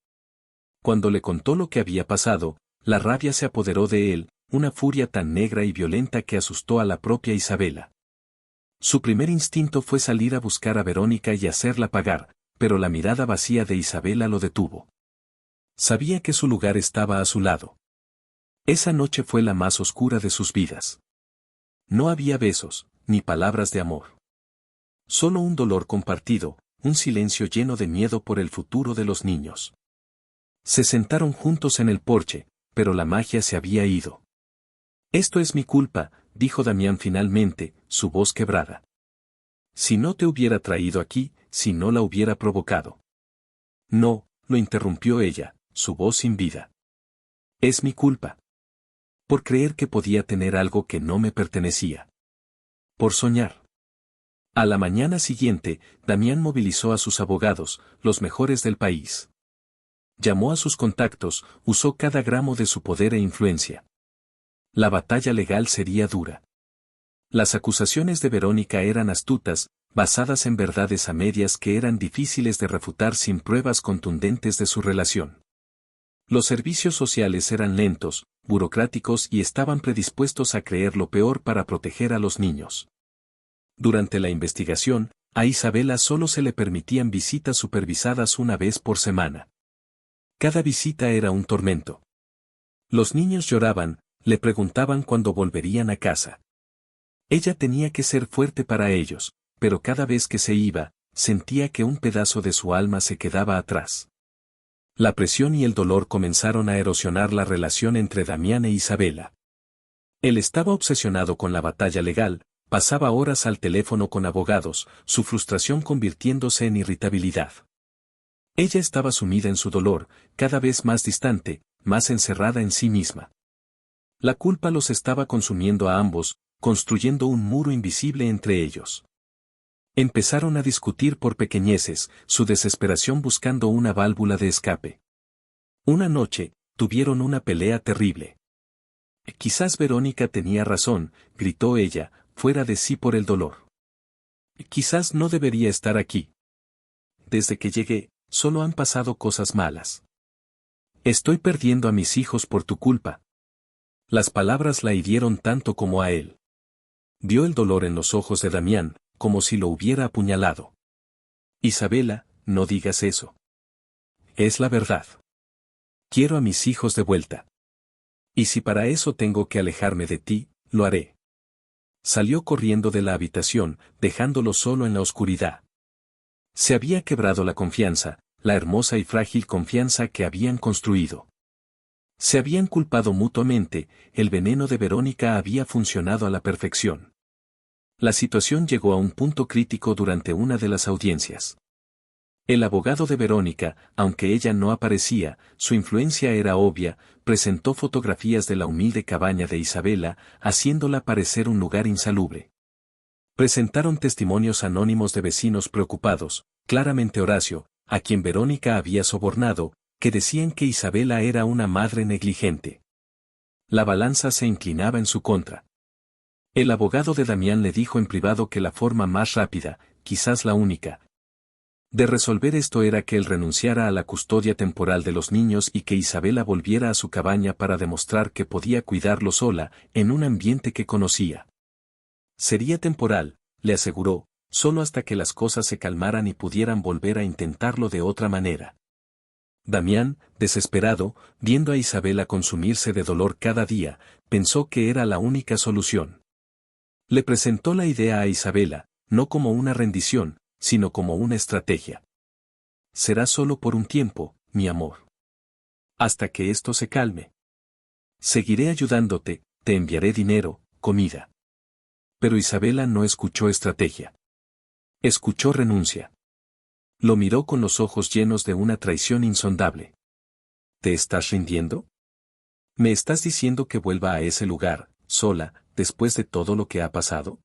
Cuando le contó lo que había pasado, la rabia se apoderó de él, una furia tan negra y violenta que asustó a la propia Isabela. Su primer instinto fue salir a buscar a Verónica y hacerla pagar, pero la mirada vacía de Isabela lo detuvo. Sabía que su lugar estaba a su lado. Esa noche fue la más oscura de sus vidas. No había besos, ni palabras de amor. Solo un dolor compartido, un silencio lleno de miedo por el futuro de los niños. Se sentaron juntos en el porche, pero la magia se había ido. Esto es mi culpa, dijo Damián finalmente, su voz quebrada. Si no te hubiera traído aquí, si no la hubiera provocado. No, lo interrumpió ella, su voz sin vida. Es mi culpa. Por creer que podía tener algo que no me pertenecía. Por soñar. A la mañana siguiente, Damián movilizó a sus abogados, los mejores del país. Llamó a sus contactos, usó cada gramo de su poder e influencia. La batalla legal sería dura. Las acusaciones de Verónica eran astutas, basadas en verdades a medias que eran difíciles de refutar sin pruebas contundentes de su relación. Los servicios sociales eran lentos, burocráticos y estaban predispuestos a creer lo peor para proteger a los niños. Durante la investigación, a Isabela solo se le permitían visitas supervisadas una vez por semana. Cada visita era un tormento. Los niños lloraban, le preguntaban cuándo volverían a casa. Ella tenía que ser fuerte para ellos, pero cada vez que se iba, sentía que un pedazo de su alma se quedaba atrás. La presión y el dolor comenzaron a erosionar la relación entre Damián e Isabela. Él estaba obsesionado con la batalla legal, pasaba horas al teléfono con abogados, su frustración convirtiéndose en irritabilidad. Ella estaba sumida en su dolor, cada vez más distante, más encerrada en sí misma. La culpa los estaba consumiendo a ambos, construyendo un muro invisible entre ellos. Empezaron a discutir por pequeñeces, su desesperación buscando una válvula de escape. Una noche, tuvieron una pelea terrible. Quizás Verónica tenía razón, gritó ella, fuera de sí por el dolor. Quizás no debería estar aquí. Desde que llegué, solo han pasado cosas malas. Estoy perdiendo a mis hijos por tu culpa. Las palabras la hirieron tanto como a él. Vio el dolor en los ojos de Damián, como si lo hubiera apuñalado. Isabela, no digas eso. Es la verdad. Quiero a mis hijos de vuelta. Y si para eso tengo que alejarme de ti, lo haré. Salió corriendo de la habitación, dejándolo solo en la oscuridad. Se había quebrado la confianza, la hermosa y frágil confianza que habían construido. Se habían culpado mutuamente, el veneno de Verónica había funcionado a la perfección. La situación llegó a un punto crítico durante una de las audiencias. El abogado de Verónica, aunque ella no aparecía, su influencia era obvia, presentó fotografías de la humilde cabaña de Isabela, haciéndola parecer un lugar insalubre. Presentaron testimonios anónimos de vecinos preocupados, claramente Horacio, a quien Verónica había sobornado, que decían que Isabela era una madre negligente. La balanza se inclinaba en su contra. El abogado de Damián le dijo en privado que la forma más rápida, quizás la única, de resolver esto era que él renunciara a la custodia temporal de los niños y que Isabela volviera a su cabaña para demostrar que podía cuidarlo sola, en un ambiente que conocía. Sería temporal, le aseguró, solo hasta que las cosas se calmaran y pudieran volver a intentarlo de otra manera. Damián, desesperado, viendo a Isabela consumirse de dolor cada día, pensó que era la única solución. Le presentó la idea a Isabela, no como una rendición, sino como una estrategia. Será solo por un tiempo, mi amor. Hasta que esto se calme. Seguiré ayudándote, te enviaré dinero, comida. Pero Isabela no escuchó estrategia. Escuchó renuncia. Lo miró con los ojos llenos de una traición insondable. ¿Te estás rindiendo? ¿Me estás diciendo que vuelva a ese lugar, sola, después de todo lo que ha pasado?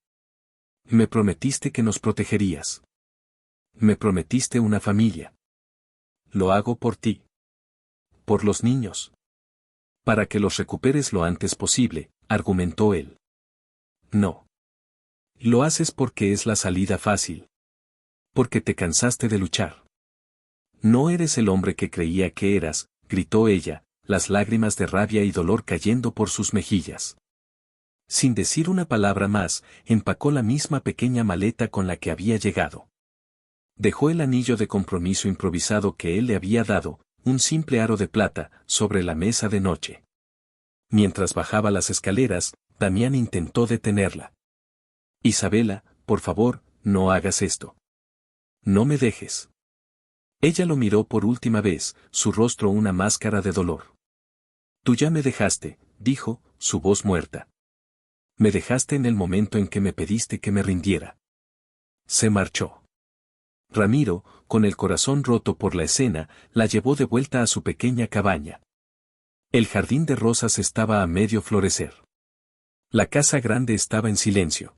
Me prometiste que nos protegerías. Me prometiste una familia. Lo hago por ti. Por los niños. Para que los recuperes lo antes posible, argumentó él. No. Lo haces porque es la salida fácil. Porque te cansaste de luchar. No eres el hombre que creía que eras, gritó ella, las lágrimas de rabia y dolor cayendo por sus mejillas. Sin decir una palabra más, empacó la misma pequeña maleta con la que había llegado. Dejó el anillo de compromiso improvisado que él le había dado, un simple aro de plata, sobre la mesa de noche. Mientras bajaba las escaleras, Damián intentó detenerla. Isabela, por favor, no hagas esto. No me dejes. Ella lo miró por última vez, su rostro una máscara de dolor. Tú ya me dejaste, dijo, su voz muerta. Me dejaste en el momento en que me pediste que me rindiera. Se marchó. Ramiro, con el corazón roto por la escena, la llevó de vuelta a su pequeña cabaña. El jardín de rosas estaba a medio florecer. La casa grande estaba en silencio.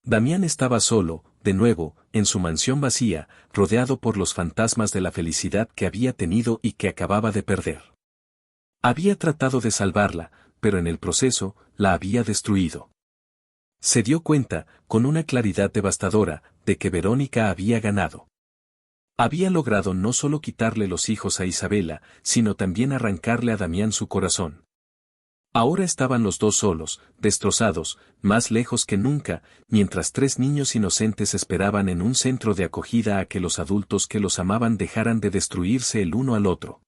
Damián estaba solo, de nuevo, en su mansión vacía, rodeado por los fantasmas de la felicidad que había tenido y que acababa de perder. Había tratado de salvarla, pero en el proceso, la había destruido. Se dio cuenta, con una claridad devastadora, de que Verónica había ganado. Había logrado no solo quitarle los hijos a Isabela, sino también arrancarle a Damián su corazón. Ahora estaban los dos solos, destrozados, más lejos que nunca, mientras 3 niños inocentes esperaban en un centro de acogida a que los adultos que los amaban dejaran de destruirse el uno al otro.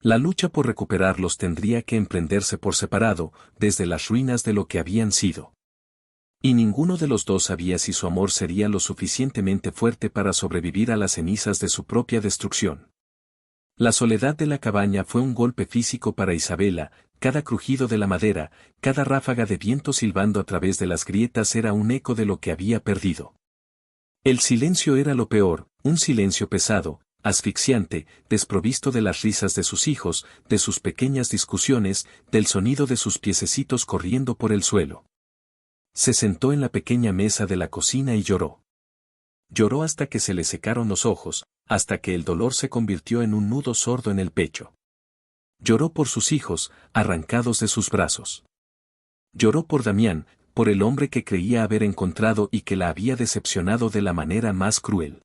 La lucha por recuperarlos tendría que emprenderse por separado, desde las ruinas de lo que habían sido. Y ninguno de los dos sabía si su amor sería lo suficientemente fuerte para sobrevivir a las cenizas de su propia destrucción. La soledad de la cabaña fue un golpe físico para Isabela, cada crujido de la madera, cada ráfaga de viento silbando a través de las grietas era un eco de lo que había perdido. El silencio era lo peor, un silencio pesado, asfixiante, desprovisto de las risas de sus hijos, de sus pequeñas discusiones, del sonido de sus piececitos corriendo por el suelo. Se sentó en la pequeña mesa de la cocina y lloró. Lloró hasta que se le secaron los ojos, hasta que el dolor se convirtió en un nudo sordo en el pecho. Lloró por sus hijos, arrancados de sus brazos. Lloró por Damián, por el hombre que creía haber encontrado y que la había decepcionado de la manera más cruel.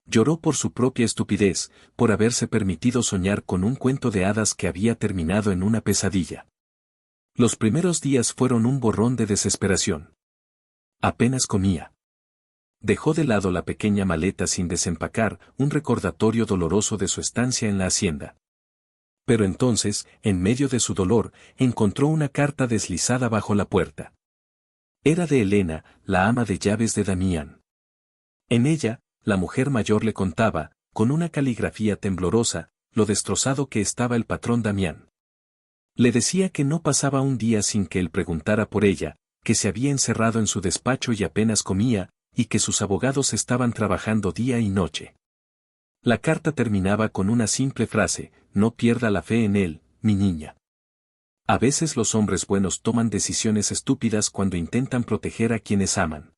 Lloró por su propia estupidez, por haberse permitido soñar con un cuento de hadas que había terminado en una pesadilla. Los primeros días fueron un borrón de desesperación. Apenas comía. Dejó de lado la pequeña maleta sin desempacar, un recordatorio doloroso de su estancia en la hacienda. Pero entonces, en medio de su dolor, encontró una carta deslizada bajo la puerta. Era de Elena, la ama de llaves de Damián. En ella, la mujer mayor le contaba, con una caligrafía temblorosa, lo destrozado que estaba el patrón Damián. Le decía que no pasaba un día sin que él preguntara por ella, que se había encerrado en su despacho y apenas comía, y que sus abogados estaban trabajando día y noche. La carta terminaba con una simple frase: no pierda la fe en él, mi niña. A veces los hombres buenos toman decisiones estúpidas cuando intentan proteger a quienes aman.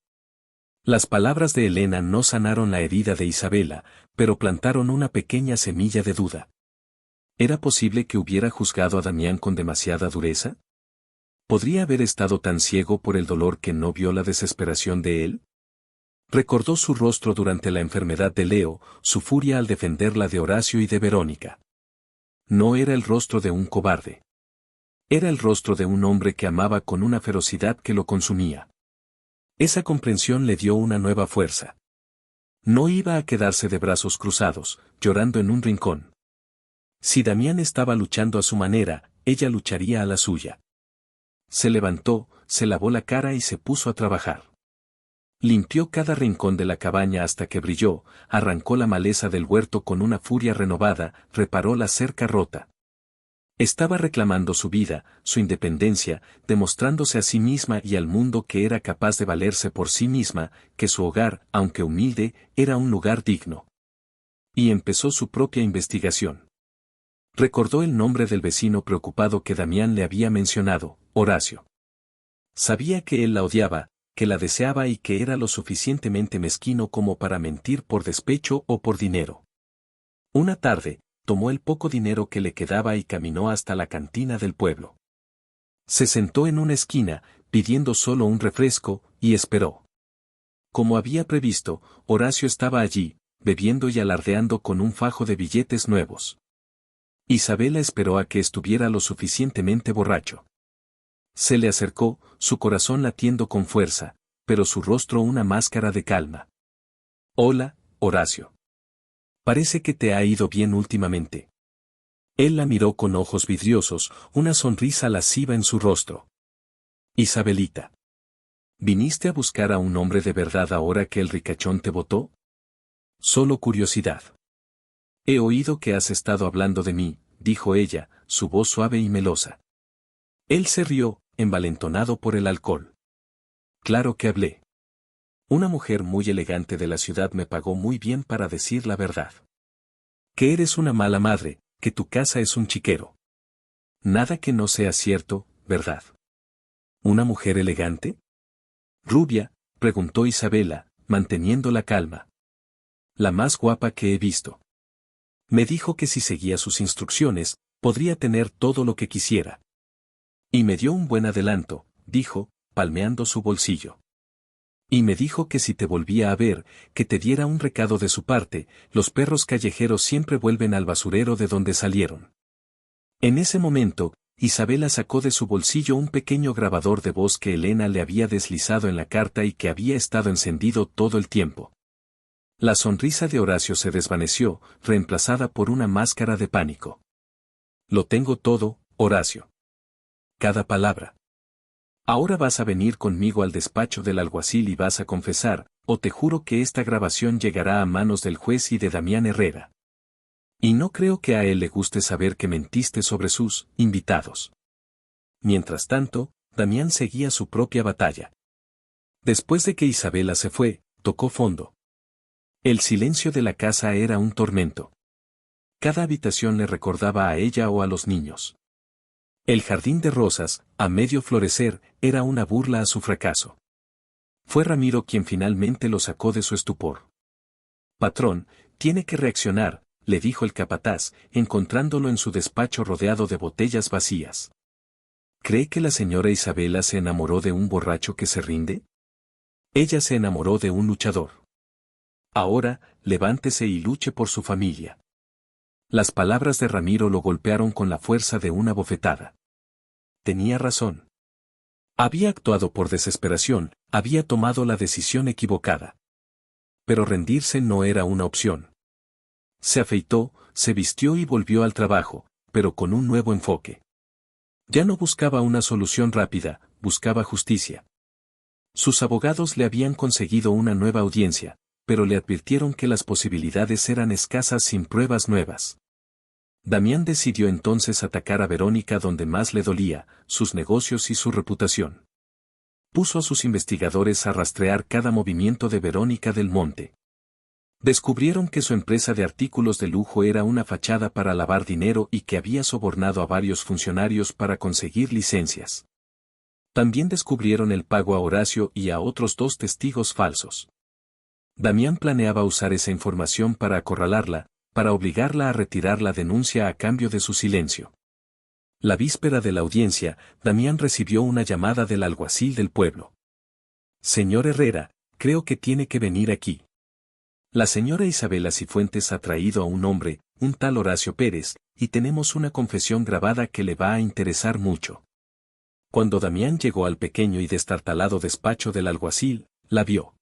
Las palabras de Elena no sanaron la herida de Isabela, pero plantaron una pequeña semilla de duda. ¿Era posible que hubiera juzgado a Damián con demasiada dureza? ¿Podría haber estado tan ciego por el dolor que no vio la desesperación de él? Recordó su rostro durante la enfermedad de Leo, su furia al defenderla de Horacio y de Verónica. No era el rostro de un cobarde. Era el rostro de un hombre que amaba con una ferocidad que lo consumía. Esa comprensión le dio una nueva fuerza. No iba a quedarse de brazos cruzados, llorando en un rincón. Si Damián estaba luchando a su manera, ella lucharía a la suya. Se levantó, se lavó la cara y se puso a trabajar. Limpió cada rincón de la cabaña hasta que brilló, arrancó la maleza del huerto con una furia renovada, reparó la cerca rota. Estaba reclamando su vida, su independencia, demostrándose a sí misma y al mundo que era capaz de valerse por sí misma, que su hogar, aunque humilde, era un lugar digno. Y empezó su propia investigación. Recordó el nombre del vecino preocupado que Damián le había mencionado, Horacio. Sabía que él la odiaba, que la deseaba y que era lo suficientemente mezquino como para mentir por despecho o por dinero. Una tarde, tomó el poco dinero que le quedaba y caminó hasta la cantina del pueblo. Se sentó en una esquina, pidiendo solo un refresco, y esperó. Como había previsto, Horacio estaba allí, bebiendo y alardeando con un fajo de billetes nuevos. Isabela esperó a que estuviera lo suficientemente borracho. Se le acercó, su corazón latiendo con fuerza, pero su rostro una máscara de calma. «Hola, Horacio. Parece que te ha ido bien últimamente». Él la miró con ojos vidriosos, una sonrisa lasciva en su rostro. «Isabelita. ¿Viniste a buscar a un hombre de verdad ahora que el ricachón te botó?» «Solo curiosidad». «He oído que has estado hablando de mí», dijo ella, su voz suave y melosa. Él se rió, envalentonado por el alcohol. «Claro que hablé. Una mujer muy elegante de la ciudad me pagó muy bien para decir la verdad. Que eres una mala madre, que tu casa es un chiquero. Nada que no sea cierto, ¿verdad? ¿Una mujer elegante?» «Rubia», preguntó Isabela, manteniendo la calma. «La más guapa que he visto. Me dijo que si seguía sus instrucciones, podría tener todo lo que quisiera. Y me dio un buen adelanto», dijo, palmeando su bolsillo. «Y me dijo que si te volvía a ver, que te diera un recado de su parte, los perros callejeros siempre vuelven al basurero de donde salieron». En ese momento, Isabela sacó de su bolsillo un pequeño grabador de voz que Elena le había deslizado en la carta y que había estado encendido todo el tiempo. La sonrisa de Horacio se desvaneció, reemplazada por una máscara de pánico. «Lo tengo todo, Horacio. Cada palabra. Ahora vas a venir conmigo al despacho del alguacil y vas a confesar, o te juro que esta grabación llegará a manos del juez y de Damián Herrera. Y no creo que a él le guste saber que mentiste sobre sus invitados». Mientras tanto, Damián seguía su propia batalla. Después de que Isabela se fue, tocó fondo. El silencio de la casa era un tormento. Cada habitación le recordaba a ella o a los niños. El jardín de rosas, a medio florecer, era una burla a su fracaso. Fue Ramiro quien finalmente lo sacó de su estupor. Patrón, tiene que reaccionar, le dijo el capataz, encontrándolo en su despacho rodeado de botellas vacías. ¿Cree que la señora Isabela se enamoró de un borracho que se rinde? Ella se enamoró de un luchador. Ahora, levántese y luche por su familia. Las palabras de Ramiro lo golpearon con la fuerza de una bofetada. Tenía razón. Había actuado por desesperación, había tomado la decisión equivocada. Pero rendirse no era una opción. Se afeitó, se vistió y volvió al trabajo, pero con un nuevo enfoque. Ya no buscaba una solución rápida, buscaba justicia. Sus abogados le habían conseguido una nueva audiencia, pero le advirtieron que las posibilidades eran escasas sin pruebas nuevas. Damián decidió entonces atacar a Verónica donde más le dolía, sus negocios y su reputación. Puso a sus investigadores a rastrear cada movimiento de Verónica del Monte. Descubrieron que su empresa de artículos de lujo era una fachada para lavar dinero y que había sobornado a varios funcionarios para conseguir licencias. También descubrieron el pago a Horacio y a otros 2 testigos falsos. Damián planeaba usar esa información para acorralarla, para obligarla a retirar la denuncia a cambio de su silencio. La víspera de la audiencia, Damián recibió una llamada del alguacil del pueblo. Señor Herrera, creo que tiene que venir aquí. La señora Isabela Cifuentes ha traído a un hombre, un tal Horacio Pérez, y tenemos una confesión grabada que le va a interesar mucho. Cuando Damián llegó al pequeño y destartalado despacho del alguacil, la vio.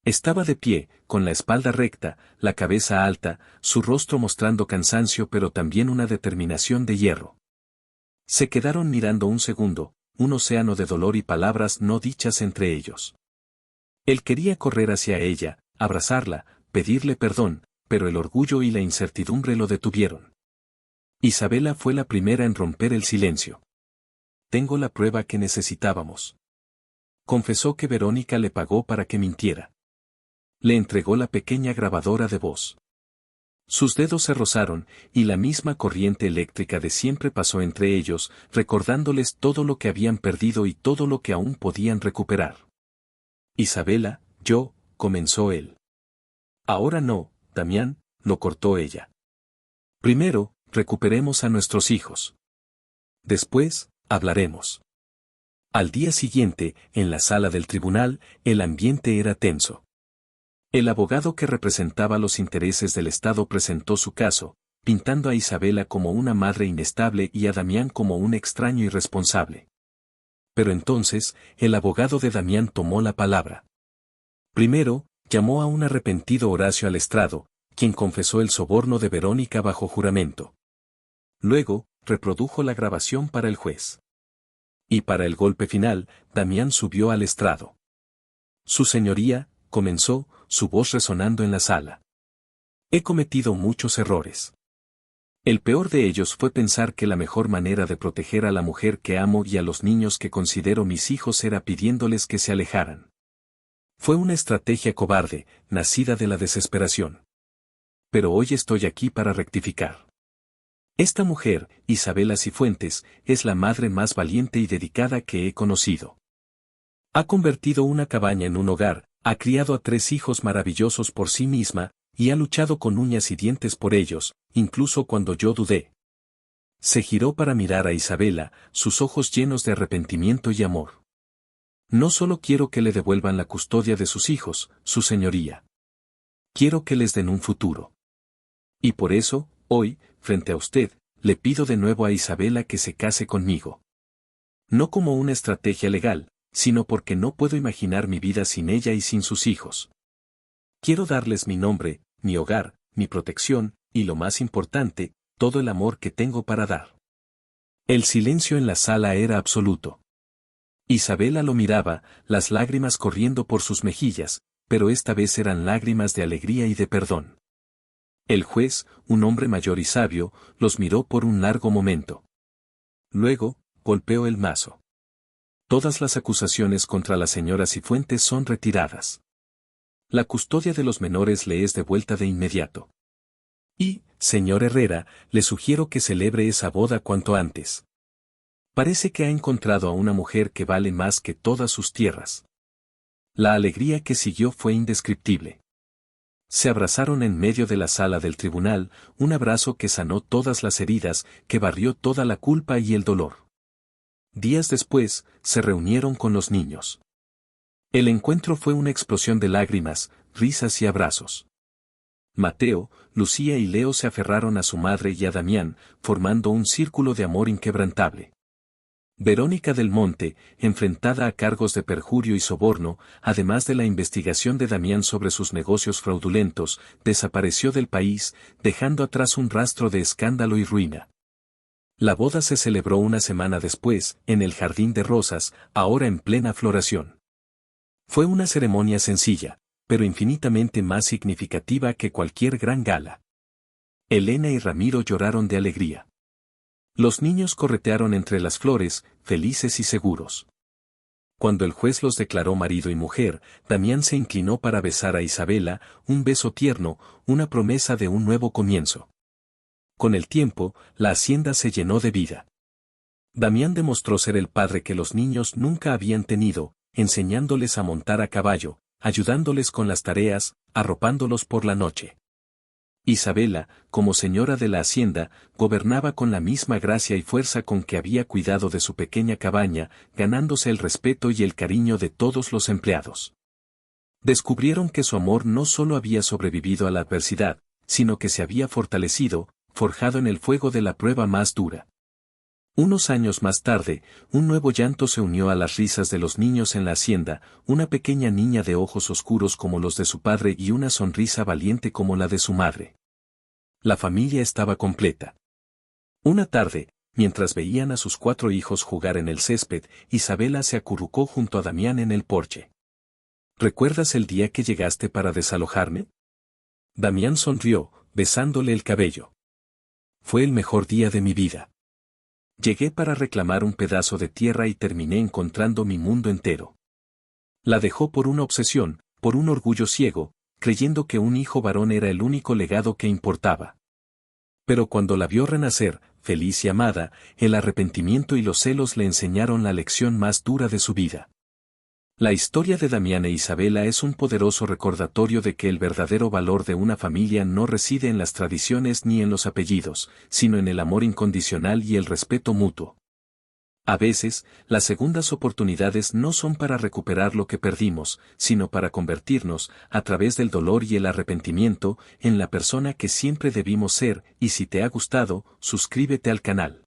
Estaba de pie, con la espalda recta, la cabeza alta, su rostro mostrando cansancio pero también una determinación de hierro. Se quedaron mirando un segundo, un océano de dolor y palabras no dichas entre ellos. Él quería correr hacia ella, abrazarla, pedirle perdón, pero el orgullo y la incertidumbre lo detuvieron. Isabela fue la primera en romper el silencio. Tengo la prueba que necesitábamos. Confesó que Verónica le pagó para que mintiera. Le entregó la pequeña grabadora de voz. Sus dedos se rozaron, y la misma corriente eléctrica de siempre pasó entre ellos, recordándoles todo lo que habían perdido y todo lo que aún podían recuperar. Isabela, comenzó él. Ahora no, Damián, lo cortó ella. Primero, recuperemos a nuestros hijos. Después, hablaremos. Al día siguiente, en la sala del tribunal, el ambiente era tenso. El abogado que representaba los intereses del Estado presentó su caso, pintando a Isabela como una madre inestable y a Damián como un extraño irresponsable. Pero entonces, el abogado de Damián tomó la palabra. Primero, llamó a un arrepentido Horacio al estrado, quien confesó el soborno de Verónica bajo juramento. Luego, reprodujo la grabación para el juez. Y para el golpe final, Damián subió al estrado. Su señoría, comenzó, su voz resonando en la sala. He cometido muchos errores. El peor de ellos fue pensar que la mejor manera de proteger a la mujer que amo y a los niños que considero mis hijos era pidiéndoles que se alejaran. Fue una estrategia cobarde, nacida de la desesperación. Pero hoy estoy aquí para rectificar. Esta mujer, Isabela Cifuentes, es la madre más valiente y dedicada que he conocido. Ha convertido una cabaña en un hogar, ha criado a 3 hijos maravillosos por sí misma, y ha luchado con uñas y dientes por ellos, incluso cuando yo dudé. Se giró para mirar a Isabela, sus ojos llenos de arrepentimiento y amor. No solo quiero que le devuelvan la custodia de sus hijos, su señoría. Quiero que les den un futuro. Y por eso, hoy, frente a usted, le pido de nuevo a Isabela que se case conmigo. No como una estrategia legal, sino porque no puedo imaginar mi vida sin ella y sin sus hijos. Quiero darles mi nombre, mi hogar, mi protección, y lo más importante, todo el amor que tengo para dar. El silencio en la sala era absoluto. Isabela lo miraba, las lágrimas corriendo por sus mejillas, pero esta vez eran lágrimas de alegría y de perdón. El juez, un hombre mayor y sabio, los miró por un largo momento. Luego, golpeó el mazo. Todas las acusaciones contra la señora Cifuentes son retiradas. La custodia de los menores le es devuelta de inmediato. Y, señor Herrera, le sugiero que celebre esa boda cuanto antes. Parece que ha encontrado a una mujer que vale más que todas sus tierras. La alegría que siguió fue indescriptible. Se abrazaron en medio de la sala del tribunal, un abrazo que sanó todas las heridas, que barrió toda la culpa y el dolor. Días después, se reunieron con los niños. El encuentro fue una explosión de lágrimas, risas y abrazos. Mateo, Lucía y Leo se aferraron a su madre y a Damián, formando un círculo de amor inquebrantable. Verónica del Monte, enfrentada a cargos de perjurio y soborno, además de la investigación de Damián sobre sus negocios fraudulentos, desapareció del país, dejando atrás un rastro de escándalo y ruina. La boda se celebró una semana después, en el Jardín de Rosas, ahora en plena floración. Fue una ceremonia sencilla, pero infinitamente más significativa que cualquier gran gala. Elena y Ramiro lloraron de alegría. Los niños corretearon entre las flores, felices y seguros. Cuando el juez los declaró marido y mujer, Damián se inclinó para besar a Isabela, un beso tierno, una promesa de un nuevo comienzo. Con el tiempo, la hacienda se llenó de vida. Damián demostró ser el padre que los niños nunca habían tenido, enseñándoles a montar a caballo, ayudándoles con las tareas, arropándolos por la noche. Isabela, como señora de la hacienda, gobernaba con la misma gracia y fuerza con que había cuidado de su pequeña cabaña, ganándose el respeto y el cariño de todos los empleados. Descubrieron que su amor no solo había sobrevivido a la adversidad, sino que se había fortalecido, forjado en el fuego de la prueba más dura. Unos años más tarde, un nuevo llanto se unió a las risas de los niños en la hacienda, una pequeña niña de ojos oscuros como los de su padre y una sonrisa valiente como la de su madre. La familia estaba completa. Una tarde, mientras veían a sus 4 hijos jugar en el césped, Isabela se acurrucó junto a Damián en el porche. ¿Recuerdas el día que llegaste para desalojarme? Damián sonrió, besándole el cabello. Fue el mejor día de mi vida. Llegué para reclamar un pedazo de tierra y terminé encontrando mi mundo entero. La dejó por una obsesión, por un orgullo ciego, creyendo que un hijo varón era el único legado que importaba. Pero cuando la vio renacer, feliz y amada, el arrepentimiento y los celos le enseñaron la lección más dura de su vida. La historia de Damián e Isabela es un poderoso recordatorio de que el verdadero valor de una familia no reside en las tradiciones ni en los apellidos, sino en el amor incondicional y el respeto mutuo. A veces, las segundas oportunidades no son para recuperar lo que perdimos, sino para convertirnos, a través del dolor y el arrepentimiento, en la persona que siempre debimos ser, y si te ha gustado, suscríbete al canal.